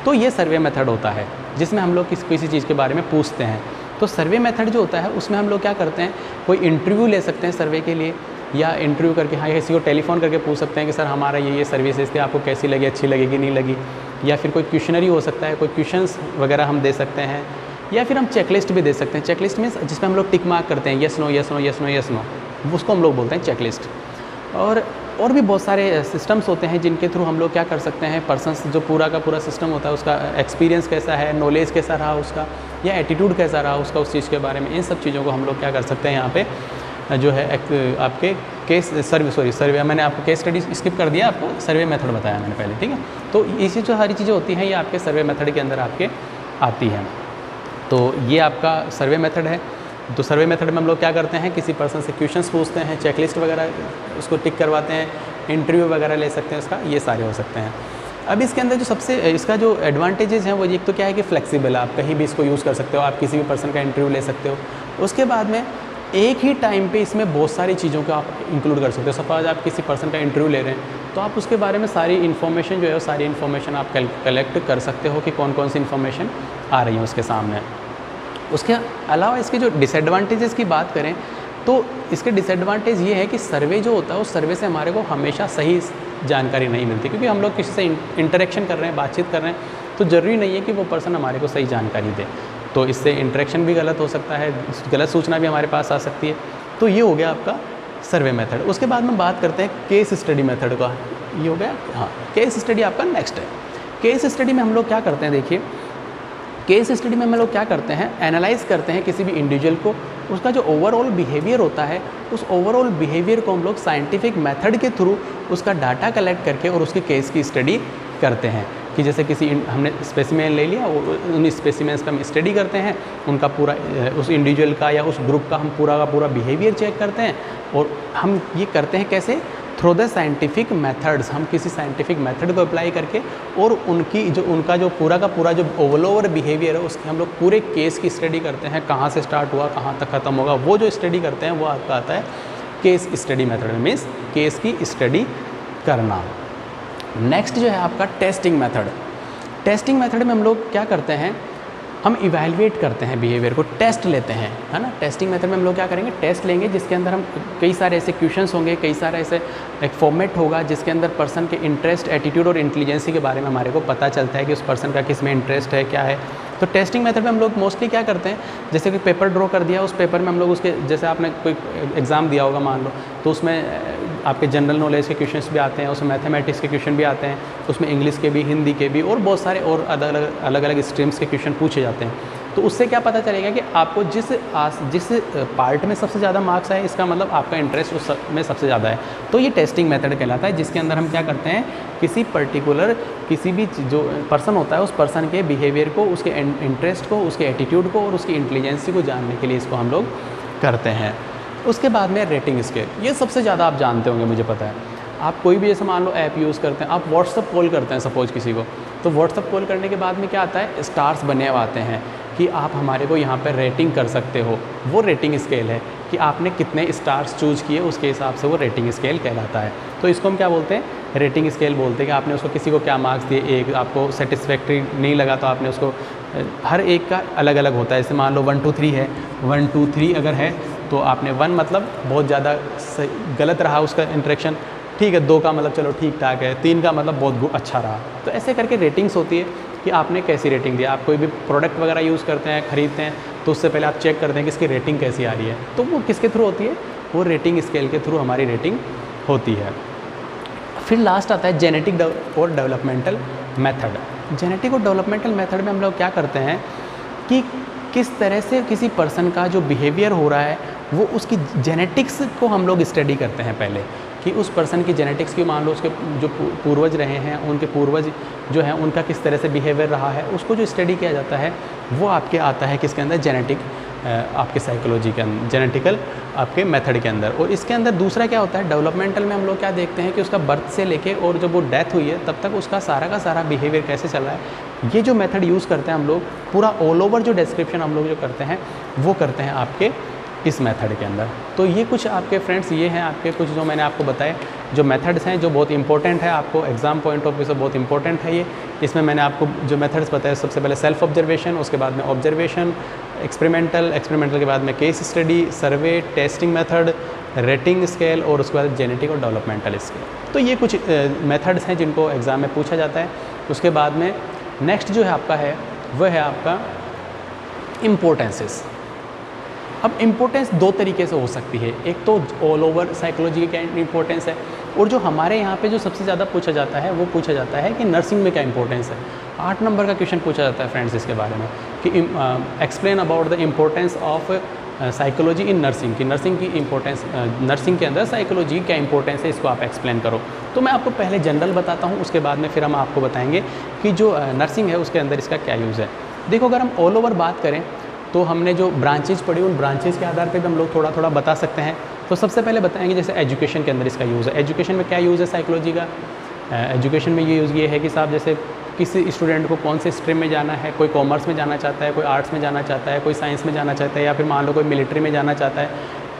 तो ये सर्वे मेथड होता है जिसमें हम लोग किसी चीज़ के बारे में पूछते हैं। तो सर्वे मेथड जो होता है उसमें हम लोग क्या करते हैं, कोई इंटरव्यू ले सकते हैं सर्वे के लिए, या इंटरव्यू करके हाँ किसी को टेलीफोन करके पूछ सकते हैं कि सर हमारा ये सर्विसेज थे, आपको कैसी लगी, अच्छी लगेगी नहीं लगी, या फिर कोई क्वेश्चनरी हो सकता है, कोई क्वेश्चंस वगैरह हम दे सकते हैं, या फिर हम चेकलिस्ट भी दे सकते हैं। चेकलिस्ट मीन्स जिसमें हम लोग टिक मार्क करते हैं, yes no yes no yes no yes no, उसको हम लोग बोलते हैं चेकलिस्ट। और भी बहुत सारे सिस्टम्स होते हैं जिनके थ्रू हम लोग क्या कर सकते हैं, पर्सन्स जो पूरा का पूरा सिस्टम होता है उसका एक्सपीरियंस कैसा है, नॉलेज कैसा रहा उसका, या एटीट्यूड कैसा रहा उसका उस चीज़ के बारे में, इन सब चीज़ों को हम लोग क्या कर सकते हैं यहाँ पे जो है आपके सर्वे मैंने आपको केस स्टडी स्किप कर दिया, आपको सर्वे मेथड बताया मैंने पहले। ठीक है, तो इसी जो सारी चीज़ें होती हैं ये आपके सर्वे मेथड के अंदर आपके आती हैं। तो ये आपका सर्वे मेथड है। तो सर्वे मेथड में हम लोग क्या करते हैं, किसी पर्सन से क्वेश्चंस पूछते हैं, चेकलिस्ट वगैरह उसको टिक करवाते हैं, इंटरव्यू वगैरह ले सकते हैं उसका, ये सारे हो सकते हैं। अब इसके अंदर जो सबसे इसका जो एडवांटेजेस हैं वो एक तो क्या है कि फ्लेक्सिबल है, आप कहीं भी इसको यूज़ कर सकते हो, आप किसी भी पर्सन का इंटरव्यू ले सकते हो। उसके बाद में एक ही टाइम पे इसमें बहुत सारी चीज़ों को आप इंक्लूड कर सकते हो। सपोज आप किसी पर्सन का इंटरव्यू ले रहे हैं तो आप उसके बारे में सारी इन्फॉर्मेशन जो है सारी इन्फॉर्मेशन आप कलेक्ट कर सकते हो कि कौन कौन सी इन्फॉर्मेशन आ रही है उसके सामने। उसके अलावा इसके जो डिसएडवांटेजेस की बात करें तो इसके डिसएडवांटेज ये है कि सर्वे जो होता है उस सर्वे से हमारे को हमेशा सही जानकारी नहीं मिलती, क्योंकि हम लोग किसी से इंटरेक्शन कर रहे हैं, बातचीत कर रहे हैं, तो ज़रूरी नहीं है कि वो पर्सन हमारे को सही जानकारी दे। तो इससे इंटरेक्शन भी गलत हो सकता है, गलत सूचना भी हमारे पास आ सकती है। तो ये हो गया आपका सर्वे मेथड। उसके बाद में बात करते हैं केस स्टडी मेथड का। ये हो गया, हाँ, केस स्टडी आपका नेक्स्ट है। केस स्टडी में हम लोग क्या करते हैं, देखिए केस स्टडी में हम लोग क्या करते हैं, एनालाइज करते हैं किसी भी इंडिविजुअल को, उसका जो ओवरऑल बिहेवियर होता है उस ओवरऑल बिहेवियर को हम लोग साइंटिफिक मेथड के थ्रू उसका डाटा कलेक्ट करके और उसके केस की स्टडी करते हैं। कि जैसे किसी हमने स्पेसिमेन ले लिया, उन स्पेसिमेंस का हम स्टडी करते हैं, उनका पूरा उस इंडिविजुअल का या उस ग्रुप का हम पूरा का पूरा बिहेवियर चेक करते हैं। और हम ये करते हैं कैसे, थ्रू द साइंटिफिक मेथड्स, हम किसी साइंटिफिक मेथड को अप्लाई करके और उनका जो पूरा का पूरा जो ओवरऑल बिहेवियर है उसके हम लोग पूरे केस की स्टडी करते हैं, कहाँ से स्टार्ट हुआ कहाँ तक ख़त्म होगा, वो जो स्टडी करते हैं वो आपका आता है case study method, means case की स्टडी करना। नेक्स्ट जो है आपका टेस्टिंग मेथड। टेस्टिंग मेथड में हम लोग क्या करते हैं, हम इवैल्यूएट करते हैं बिहेवियर को, टेस्ट लेते हैं, है ना। टेस्टिंग मेथड में हम लोग क्या करेंगे, टेस्ट लेंगे जिसके अंदर हम कई सारे ऐसे क्वेश्चंस होंगे, कई सारे ऐसे एक फॉर्मेट होगा जिसके अंदर पर्सन के इंटरेस्ट, एटीट्यूड और इंटेलिजेंसी के बारे में हमारे को पता चलता है कि उस पर्सन का किस में इंटरेस्ट है, क्या है। तो टेस्टिंग मेथड में हम लोग मोस्टली क्या करते हैं, जैसे कि पेपर ड्रॉ कर दिया, उस पेपर में हम लोग उसके, जैसे आपने कोई एग्ज़ाम दिया होगा मान लो, तो उसमें आपके जनरल नॉलेज के क्वेश्चंस भी आते हैं, उसमें मैथमेटिक्स के क्वेश्चन भी आते हैं, उसमें इंग्लिश के भी, हिंदी के भी और बहुत सारे और अलग अलग स्ट्रीम्स के क्वेश्चन पूछे जाते हैं। तो उससे क्या पता चलेगा कि आपको जिस पार्ट में सबसे ज़्यादा मार्क्स आए, इसका मतलब आपका इंटरेस्ट उस में सबसे ज़्यादा है। तो ये टेस्टिंग मेथड कहलाता है, जिसके अंदर हम क्या करते हैं, किसी पर्टिकुलर किसी भी जो पर्सन होता है उस पर्सन के बिहेवियर को, उसके इंटरेस्ट को, उसके एटीट्यूड को और उसकी इंटेलिजेंसी को जानने के लिए इसको हम लोग करते हैं। उसके बाद में रेटिंग स्केल, ये सबसे ज़्यादा आप जानते होंगे, मुझे पता है। आप कोई भी जैसे मान लो ऐप यूज़ करते हैं, आप व्हाट्सअप कॉल करते हैं सपोज किसी को, तो व्हाट्सअप कॉल करने के बाद में क्या आता है, स्टार्स बने हुए आते हैं कि आप हमारे को यहाँ पर रेटिंग कर सकते हो। वो रेटिंग स्केल है कि आपने कितने स्टार्स चूज़ किए, उसके हिसाब से वो रेटिंग स्केल कहलाता है। तो इसको हम क्या बोलते हैं, रेटिंग स्केल बोलते हैं कि आपने उसको किसी को क्या मार्क्स दिए, एक आपको सेटिस्फैक्ट्री नहीं लगा तो आपने उसको, हर एक का अलग अलग होता है। जैसे मान लो 1 2 3 है, 1 2 3 अगर है तो आपने 1 मतलब बहुत ज़्यादा गलत रहा उसका इंटरेक्शन, ठीक है, 2 का मतलब चलो ठीक ठाक है, 3 का मतलब बहुत अच्छा रहा। तो ऐसे करके रेटिंग्स होती है। कि आपने कैसी रेटिंग दी। आप कोई भी प्रोडक्ट वगैरह यूज़ करते हैं, ख़रीदते हैं, तो उससे पहले आप चेक करते हैं कि इसकी रेटिंग कैसी आ रही है। तो वो किसके थ्रू होती है? वो रेटिंग स्केल के थ्रू हमारी रेटिंग होती है। फिर लास्ट आता है जेनेटिक और डेवलपमेंटल मेथड। जेनेटिक और डेवलपमेंटल मेथड में हम लोग क्या करते हैं कि किस तरह से किसी पर्सन का जो बिहेवियर हो रहा है वो उसकी जेनेटिक्स को हम लोग स्टडी करते हैं पहले, कि उस पर्सन की जेनेटिक्स की, मान लो उसके जो पूर्वज रहे हैं, उनके पूर्वज जो हैं उनका किस तरह से बिहेवियर रहा है, उसको जो स्टडी किया जाता है वो आपके आता है किसके अंदर? जेनेटिक, आपके साइकोलॉजी के अंदर, जेनेटिकल आपके मेथड के अंदर। और इसके अंदर दूसरा क्या होता है? डेवलपमेंटल में हम लोग क्या देखते हैं कि उसका बर्थ से लेके और जब वो डेथ हुई है तब तक उसका सारा का सारा बिहेवियर कैसे चल रहा है। ये जो मेथड यूज़ करते हैं हम लोग, पूरा ऑल ओवर जो डिस्क्रिप्शन हम लोग जो करते हैं वो करते हैं आपके इस मेथड के अंदर। तो ये कुछ आपके फ्रेंड्स, ये हैं आपके कुछ जो मैंने आपको बताए जो मेथड्स हैं, जो बहुत इंपॉर्टेंट है आपको एग्जाम पॉइंट ऑफ व्यू से बहुत इंपॉर्टेंट है ये। इसमें मैंने आपको जो मेथड्स बताए, सबसे पहले सेल्फ ऑब्जर्वेशन, उसके बाद में ऑब्जर्वेशन, एक्सपेरिमेंटल के बाद में केस स्टडी, सर्वे, टेस्टिंग मेथड, रेटिंग स्केल और उसके बाद जेनेटिक और डेवलपमेंटल स्केल। तो ये कुछ मेथड्स हैं जिनको एग्ज़ाम में पूछा जाता है। उसके बाद में नेक्स्ट जो है आपका है वह है आपका इम्पोर्टेंसेस। अब इम्पोर्टेंस दो तरीके से हो सकती है, एक तो ऑल ओवर साइकोलॉजी की इम्पोर्टेंस है, और जो हमारे यहाँ पे जो सबसे ज़्यादा पूछा जाता है वो पूछा जाता है कि नर्सिंग में क्या इंपॉर्टेंस है। 8 नंबर का क्वेश्चन पूछा जाता है फ्रेंड्स इसके बारे में कि explain about the importance of psychology in nursing, की नर्सिंग की इम्पोर्टेंस, नर्सिंग के अंदर साइकोलॉजी क्या इंपॉर्टेंस है, इसको आप एक्सप्लेन करो। तो मैं आपको पहले जनरल बताता हूँ, उसके बाद में फिर हम आपको बताएंगे कि जो नर्सिंग है उसके अंदर इसका क्या यूज़ है। देखो, अगर हम ऑल ओवर बात करें तो हमने जो ब्रांचेज पढ़ी उन ब्रांचेज के आधार पे भी हम लोग थोड़ा थोड़ा बता सकते हैं। तो सबसे पहले बताएंगे जैसे एजुकेशन के अंदर इसका यूज़ है। एजुकेशन में क्या यूज़ है साइकोलॉजी का? एजुकेशन में ये यूज़ ये है कि साहब जैसे किसी स्टूडेंट को कौन से स्ट्रीम में जाना है, कोई कॉमर्स में जाना चाहता है, कोई आर्ट्स में जाना चाहता है, कोई साइंस में जाना चाहता है, या फिर मान लो कोई मिलिट्री में जाना चाहता है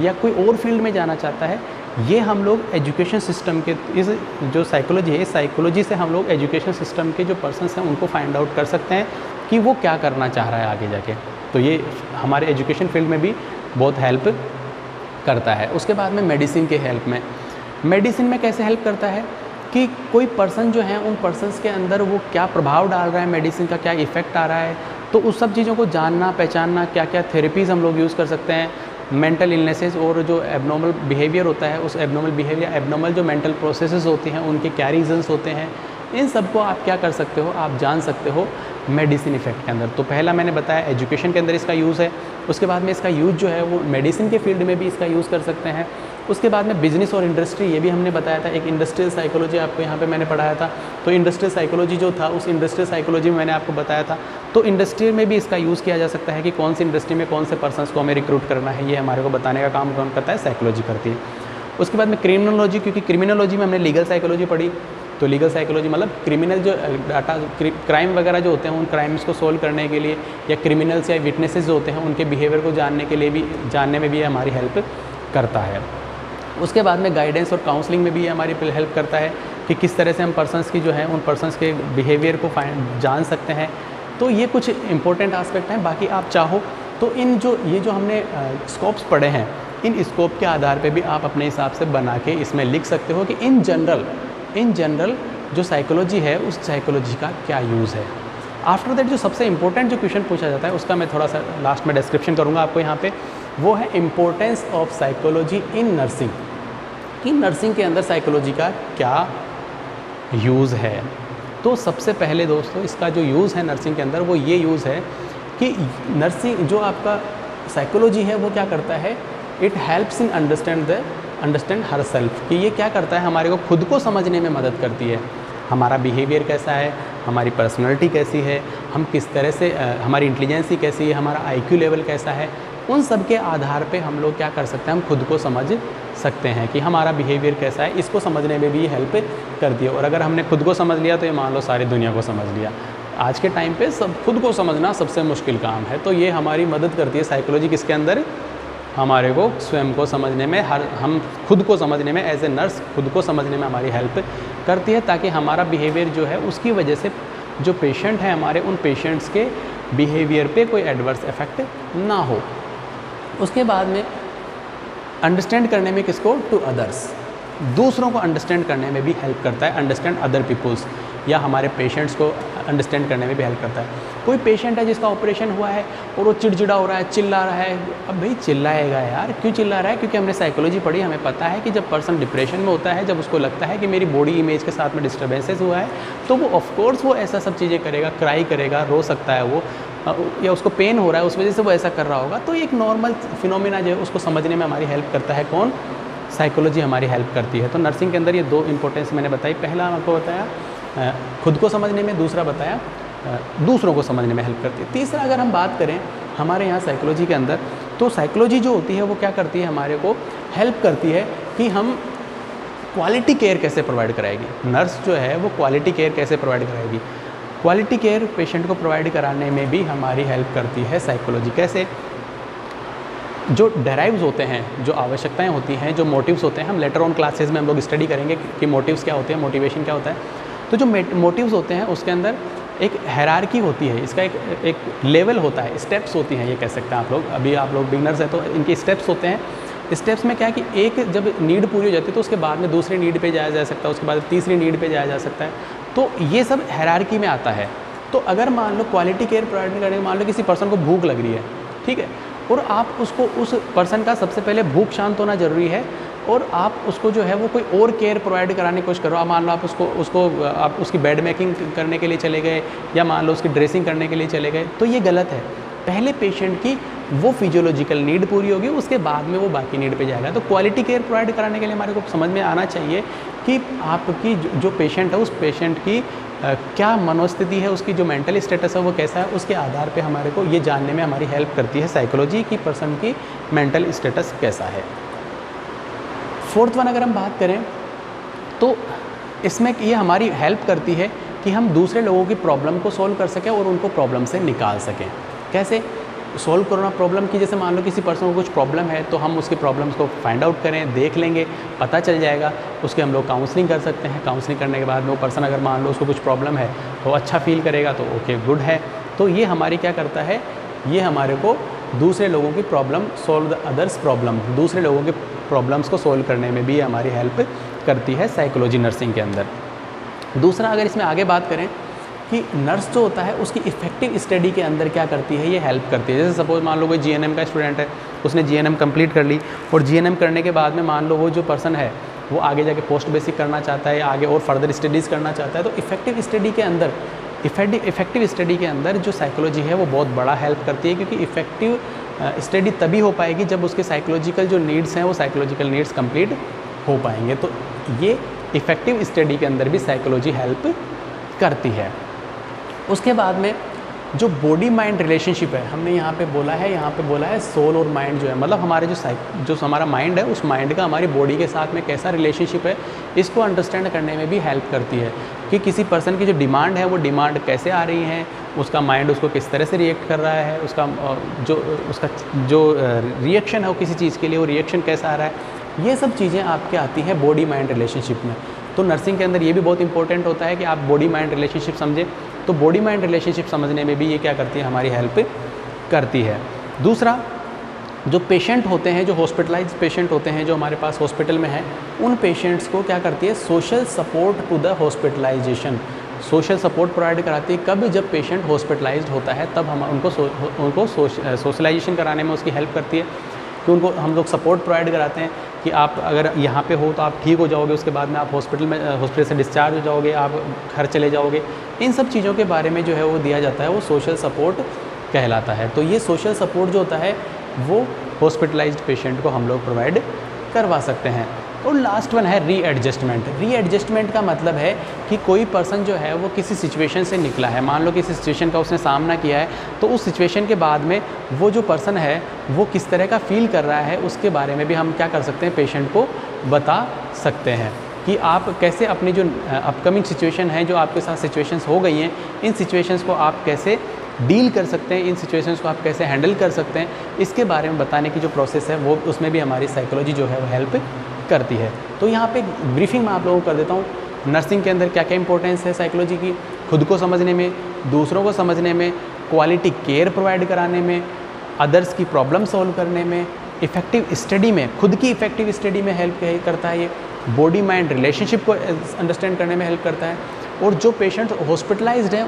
या कोई और फील्ड में जाना चाहता है। ये हम लोग एजुकेशन सिस्टम के इस जो साइकोलॉजी है, इस साइकोलॉजी से हम लोग एजुकेशन सिस्टम के जो पर्सन्स हैं उनको फाइंड आउट कर सकते हैं कि वो क्या करना चाह रहा है आगे जाके। तो ये हमारे एजुकेशन फील्ड में भी बहुत हेल्प करता है। उसके बाद में मेडिसिन के हेल्प में, मेडिसिन में कैसे हेल्प करता है कि कोई पर्सन जो है उन पर्सन्स के अंदर वो क्या प्रभाव डाल रहा है, मेडिसिन का क्या इफ़ेक्ट आ रहा है, तो उस सब चीज़ों को जानना, पहचानना, क्या क्या थेरेपीज़ हम लोग यूज़ कर सकते हैं। मेंटल इलनेसेस और जो एबनॉर्मल बिहेवियर होता है, उस एबनॉर्मल बिहेवियर, एबनॉर्मल जो मेंटल प्रोसेसेस होती हैं उनके क्या रीजंस होते हैं, इन सब को आप क्या कर सकते हो, आप जान सकते हो मेडिसिन इफेक्ट के अंदर। तो पहला मैंने बताया एजुकेशन के अंदर इसका यूज़ है। उसके बाद में इसका यूज़ जो है वो मेडिसिन के फील्ड में भी इसका यूज़ कर सकते हैं। उसके बाद में बिजनेस और इंडस्ट्री, ये भी हमने बताया था। एक इंडस्ट्रियल साइकोलॉजी आपको यहाँ पे मैंने पढ़ाया था। तो इंडस्ट्रियल साइकोलॉजी जो था, उस इंडस्ट्रियल साइकोलॉजी में मैंने आपको बताया था। तो इंडस्ट्री में भी इसका यूज़ किया जा सकता है कि कौन सी इंडस्ट्री में कौन से पर्सन्स को हमें रिक्रूट करना है, ये हमारे को बताने का काम कौन करता है? साइकोलॉजी करती है। उसके बाद में क्रिमिनोलॉजी, क्योंकि क्रिमिनोलॉजी में हमने लीगल साइकोलॉजी पढ़ी, तो लीगल साइकोलॉजी मतलब क्रिमिनल जो डाटा, क्राइम वगैरह जो होते हैं उन क्राइम्स को सोल्व करने के लिए, या क्रिमिनल्स या विटनेसेस जो होते हैं उनके बिहेवियर को जानने के लिए भी, जानने में भी ये हमारी हेल्प करता है। उसके बाद में गाइडेंस और काउंसलिंग में भी ये हमारी हेल्प करता है कि किस तरह से हम पर्सन्स की जो है उन पर्सन्स के बिहेवियर को जान सकते हैं। तो ये कुछ इंपॉर्टेंट आस्पेक्ट हैं। बाकी आप चाहो तो इन जो ये जो हमने स्कोप्स पढ़े हैं, इन स्कोप के आधार पे भी आप अपने हिसाब से बना के इसमें लिख सकते हो कि इन जनरल जो साइकोलॉजी है उस साइकोलॉजी का क्या यूज़ है। आफ्टर दैट जो सबसे इम्पोर्टेंट जो क्वेश्चन पूछा जाता है उसका मैं थोड़ा सा लास्ट में डिस्क्रिप्शन करूँगा आपको यहाँ पे, वो है importance of psychology in nursing, कि नर्सिंग के अंदर साइकोलॉजी का क्या यूज़ है। तो सबसे पहले दोस्तों इसका जो यूज़ है नर्सिंग के अंदर वो ये यूज़ है कि नर्सिंग जो आपका साइकोलॉजी है वो क्या करता है, it helps in understand her self, कि ये क्या करता है, हमारे को खुद को समझने में मदद करती है। हमारा बिहेवियर कैसा है, हमारी पर्सनैलिटी कैसी है, हम किस तरह से, हमारी इंटेलिजेंसी कैसी है, हमारा IQ लेवल कैसा है, उन सब के आधार पे हम लोग क्या कर सकते हैं, हम खुद को समझ सकते हैं कि हमारा बिहेवियर कैसा है। इसको समझने में भी ये हेल्प करती है। और अगर हमने खुद को समझ लिया तो ये मान लो सारी दुनिया को समझ लिया। आज के टाइम पे सब खुद को समझना सबसे मुश्किल काम है। तो ये हमारी मदद करती है साइकोलॉजी, किसके अंदर, हमारे को स्वयं को समझने में, हम खुद को समझने में, एज ए नर्स खुद को समझने में हमारी हेल्प करती है, ताकि हमारा बिहेवियर जो है उसकी वजह से जो पेशेंट है हमारे, उन पेशेंट्स के बिहेवियर पे कोई एडवर्स इफेक्ट ना हो। उसके बाद में अंडरस्टैंड करने में किसको, टू अदर्स, दूसरों को अंडरस्टैंड करने में भी हेल्प करता है। अंडरस्टैंड अदर पीपल्स, या हमारे पेशेंट्स को अंडरस्टैंड करने में भी हेल्प करता है। कोई पेशेंट है जिसका ऑपरेशन हुआ है और वो चिड़चिड़ा हो रहा है, चिल्ला रहा है, अब भाई चिल्लाएगा यार, क्यों चिल्ला रहा है? क्योंकि हमने साइकोलॉजी पढ़ी, हमें पता है कि जब पर्सन डिप्रेशन में होता है, जब उसको लगता है कि मेरी बॉडी इमेज के साथ में डिस्टर्बेंसेस हुआ है, तो वो ऑफकोर्स वो ऐसा सब चीज़ें करेगा, क्राई करेगा, रो सकता है वो, या उसको पेन हो रहा है उस वजह से वो ऐसा कर रहा होगा। तो एक नॉर्मल फिनोमिना जो है उसको समझने में हमारी हेल्प करता है कौन? साइकोलॉजी हमारी हेल्प करती है। तो नर्सिंग के अंदर ये 2 इंपॉर्टेंस मैंने बताई। पहला आपको बताया खुद को समझने में, दूसरा बताया दूसरों को समझने में हेल्प करती है। तीसरा अगर हम बात करें हमारे यहाँ साइकोलॉजी के अंदर, तो साइकोलॉजी जो होती है वो क्या करती है, हमारे को हेल्प करती है कि हम क्वालिटी केयर कैसे प्रोवाइड कराएगी। नर्स जो है वो क्वालिटी केयर कैसे प्रोवाइड कराएगी। क्वालिटी केयर पेशेंट को प्रोवाइड कराने में भी हमारी हेल्प करती है साइकोलॉजी। कैसे? जो डेराइव्स होते हैं, जो आवश्यकताएं होती हैं, जो मोटिव्स होते हैं, हम लेटर ऑन क्लासेस में हम लोग स्टडी करेंगे कि मोटिव्स क्या होते हैं, मोटिवेशन क्या होता है। तो जो मोटिव्स होते हैं उसके अंदर एक हायरार्की होती है, इसका एक लेवल होता है, स्टेप्स होती हैं, ये कह सकते हैं आप लोग। अभी आप लोग बिगनर्स हैं तो इनके स्टेप्स होते हैं। स्टेप्स में क्या है कि एक जब नीड पूरी हो जाती है तो उसके बाद में दूसरी नीड पे जाया जा सकता है, उसके बाद तीसरी नीड पे जाया जा सकता है। तो ये सब हायरार्की में आता है। तो अगर मान लो क्वालिटी केयर प्रोवाइड करने, मान लो किसी पर्सन को भूख लग रही है, ठीक है, और आप उसको, उस पर्सन का सबसे पहले भूख शांत होना ज़रूरी है, और आप उसको जो है वो कोई और केयर प्रोवाइड कराने की कोशिश करो। आप मान लो आप उसको आप उसकी बेड मेकिंग करने के लिए चले गए, या मान लो उसकी ड्रेसिंग करने के लिए चले गए, तो ये गलत है। पहले पेशेंट की वो फिजियोलॉजिकल नीड पूरी होगी, उसके बाद में वो बाकी नीड पे जाएगा। तो क्वालिटी केयर प्रोवाइड कराने के लिए हमारे को समझ में आना चाहिए कि आपकी जो पेशेंट है, उस पेशेंट की क्या मनोस्थिति है, उसकी जो मेंटल स्टेटस है वो कैसा है, उसके आधार पे हमारे को ये जानने में हमारी हेल्प करती है साइकोलॉजी की पर्सन की मेंटल स्टेटस कैसा है। फोर्थ वन अगर हम बात करें तो इसमें ये हमारी हेल्प करती है कि हम दूसरे लोगों की प्रॉब्लम को सॉल्व कर सकें और उनको प्रॉब्लम से निकाल सकें। कैसे सॉल्व करना प्रॉब्लम की? जैसे मान लो किसी पर्सन को कुछ प्रॉब्लम है तो हम उसकी प्रॉब्लम्स को फाइंड आउट करें, देख लेंगे, पता चल जाएगा, उसके हम लोग काउंसलिंग कर सकते हैं। काउंसलिंग करने के बाद में वो पर्सन अगर मान लो उसको कुछ प्रॉब्लम है तो अच्छा फील करेगा, तो ओके गुड है। तो ये हमारी क्या करता है, ये हमारे को दूसरे लोगों की problem, solve the others problem, दूसरे लोगों के प्रॉब्लम्स को सॉल्व करने में भी ये हमारी हेल्प करती है साइकोलॉजी नर्सिंग के अंदर। दूसरा अगर इसमें आगे बात करें कि नर्स जो होता है उसकी इफेक्टिव स्टडी के अंदर क्या करती है, ये हेल्प करती है। जैसे सपोज मान लो कोई जीएनएम का स्टूडेंट है, उसने जीएनएम कंप्लीट कर ली, और जीएनएम करने के बाद में मान लो वो जो पर्सन है वो आगे जाके पोस्ट बेसिक करना चाहता है या आगे और फर्दर स्टडीज़ करना चाहता है, तो इफेक्टिव स्टडी के अंदर इफेक्टिव स्टडी के अंदर जो साइकोलॉजी है वो बहुत बड़ा हेल्प करती है, क्योंकि इफेक्टिव स्टडी तभी हो पाएगी जब उसके साइकोलॉजिकल जो नीड्स हैं वो साइकोलॉजिकल नीड्स कंप्लीट हो पाएंगे। तो ये इफेक्टिव स्टडी के अंदर भी साइकोलॉजी हेल्प करती है। उसके बाद में जो बॉडी माइंड रिलेशनशिप है, हमने यहाँ पे बोला है सोल और माइंड जो है, मतलब हमारे जो हमारा माइंड है, उस माइंड का हमारी बॉडी के साथ में कैसा रिलेशनशिप है, इसको अंडरस्टैंड करने में भी हेल्प करती है कि किसी पर्सन की जो डिमांड है वो डिमांड कैसे आ रही है, उसका माइंड उसको किस तरह से रिएक्ट कर रहा है, उसका जो रिएक्शन है वो किसी चीज़ के लिए वो रिएक्शन कैसा आ रहा है, ये सब चीज़ें आपके आती हैं बॉडी माइंड रिलेशनशिप में। तो नर्सिंग के अंदर ये भी बहुत इंपॉर्टेंट होता है कि आप बॉडी माइंड रिलेशनशिप समझें। तो बॉडी माइंड रिलेशनशिप समझने में भी ये क्या करती है, हमारी हेल्प करती है। दूसरा, जो पेशेंट होते हैं, जो हॉस्पिटलाइज्ड पेशेंट होते हैं, जो हमारे पास हॉस्पिटल में हैं, उन पेशेंट्स को क्या करती है, social support to the hospitalization, social support provide कराती है। कब? जब पेशेंट हॉस्पिटलाइज्ड होता है तब हम उनको सोशलाइजेशन कराने में उसकी हेल्प करती है, कि उनको हम लोग सपोर्ट प्रोवाइड कराते हैं कि आप अगर यहाँ पे हो तो आप ठीक हो जाओगे, उसके बाद में आप हॉस्पिटल से डिस्चार्ज हो जाओगे, आप घर चले जाओगे। इन सब चीज़ों के बारे में जो है वो दिया जाता है, वो सोशल सपोर्ट कहलाता है। तो ये सोशल सपोर्ट जो होता है वो हॉस्पिटलाइज्ड पेशेंट को हम लोग प्रोवाइड करवा सकते हैं। और लास्ट वन है रीएडजस्टमेंट। रीएडजस्टमेंट का मतलब है कि कोई पर्सन जो है वो किसी सिचुएशन से निकला है, मान लो किसी सिचुएशन का उसने सामना किया है, तो उस सिचुएशन के बाद में वो जो पर्सन है वो किस तरह का फील कर रहा है, उसके बारे में भी हम क्या कर सकते हैं, पेशेंट को बता सकते हैं कि आप कैसे अपनी जो अपकमिंग सिचुएशन है, जो आपके साथ सिचुएशंस हो गई हैं, इन सिचुएशंस को आप कैसे डील कर सकते हैं, इन सिचुएशंस को आप कैसे हैंडल कर सकते हैं, इसके बारे में बताने की जो प्रोसेस है वो उसमें भी हमारी साइकोलॉजी जो है वो हेल्प करती है। तो यहाँ पे ब्रीफिंग मैं आप लोगों को कर देता हूँ, नर्सिंग के अंदर क्या क्या इंपॉर्टेंस है साइकोलॉजी की, खुद को समझने में, दूसरों को समझने में, क्वालिटी केयर प्रोवाइड कराने में, अदर्स की प्रॉब्लम सॉल्व करने में, इफेक्टिव स्टडी में, खुद की इफेक्टिव स्टडी में हेल्प करता है, ये बॉडी माइंड रिलेशनशिप को अंडरस्टैंड करने में हेल्प करता है, और जो पेशेंट हॉस्पिटलाइज्ड हैं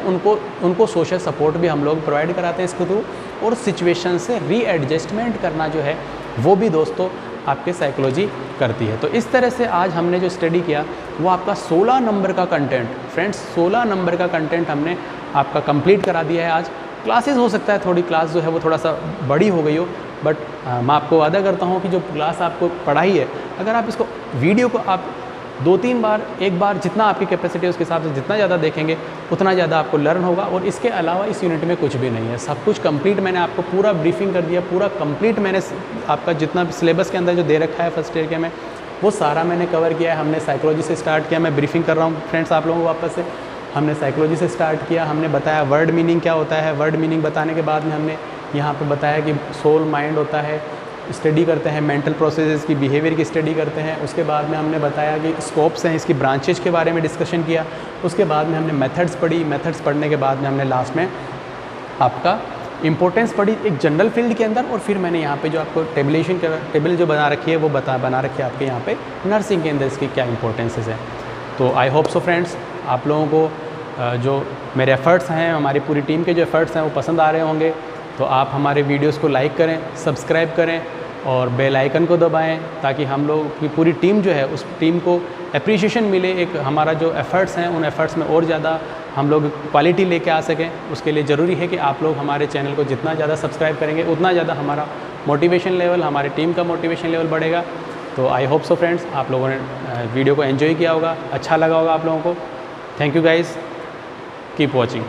उनको सोशल सपोर्ट भी हम लोग प्रोवाइड कराते हैं इसके थ्रू। और सिचुएशन से रीएडजस्टमेंट करना जो है वो भी दोस्तों आपके साइकोलॉजी करती है। तो इस तरह से आज हमने जो स्टडी किया वो आपका 16 नंबर का कंटेंट, फ्रेंड्स 16 नंबर का कंटेंट हमने आपका कंप्लीट करा दिया है आज। क्लासेस हो सकता है थोड़ी क्लास जो है वो थोड़ा सा बड़ी हो गई हो, बट मैं आपको वादा करता हूँ कि जो क्लास आपको पढ़ाई है, अगर आप इसको वीडियो को आप 2-3 बार, एक बार जितना आपकी कैपेसिटी है उसके हिसाब से जितना ज़्यादा देखेंगे उतना ज़्यादा आपको लर्न होगा। और इसके अलावा इस यूनिट में कुछ भी नहीं है, सब कुछ कंप्लीट मैंने आपको पूरा ब्रीफिंग कर दिया, पूरा कंप्लीट मैंने आपका जितना सिलेबस के अंदर जो दे रखा है फर्स्ट ईयर के में वो सारा मैंने कवर किया है। हमने साइकोलॉजी से स्टार्ट किया, मैं ब्रीफिंग कर रहा हूँ फ्रेंड्स आप लोगों को वापस से। हमने साइकोलॉजी से स्टार्ट किया, हमने बताया वर्ड मीनिंग क्या होता है, वर्ड मीनिंग बताने के बाद में हमने यहाँ पे बताया कि सोल माइंड होता है, स्टडी करते हैं मेंटल प्रोसेसेस की, बिहेवियर की स्टडी करते हैं। उसके बाद में हमने बताया कि स्कोप्स हैं, इसकी ब्रांचेज के बारे में डिस्कशन किया। उसके बाद में हमने मेथड्स पढ़ी, मेथड्स पढ़ने के बाद में हमने लास्ट में आपका इंपॉर्टेंस पढ़ी एक जनरल फील्ड के अंदर। और फिर मैंने यहाँ पे जो आपको टेबल जो बना रखी है वो बना रखी है आपके यहाँ पे नर्सिंग के अंदर इसकी क्या इंपॉर्टेंसेस हैं। तो आई होप सो फ्रेंड्स आप लोगों को जो मेरे एफ़र्ट्स हैं, हमारी पूरी टीम के जो एफ़र्ट्स हैं वो पसंद आ रहे होंगे। तो आप हमारे वीडियोस को लाइक करें, सब्सक्राइब करें और बेल आइकन को दबाएं ताकि हम लोग की पूरी टीम जो है उस टीम को एप्रिशिएशन मिले। एक हमारा जो एफ़र्ट्स हैं उन एफ़र्ट्स में और ज़्यादा हम लोग क्वालिटी लेके आ सकें। उसके लिए ज़रूरी है कि आप लोग हमारे चैनल को जितना ज़्यादा सब्सक्राइब करेंगे उतना ज़्यादा हमारा मोटिवेशन लेवल, हमारी टीम का मोटिवेशन लेवल बढ़ेगा। तो आई होप सो फ्रेंड्स आप लोगों ने वीडियो को एंजॉय किया होगा, अच्छा लगा होगा आप लोगों को। Thank you guys, keep watching.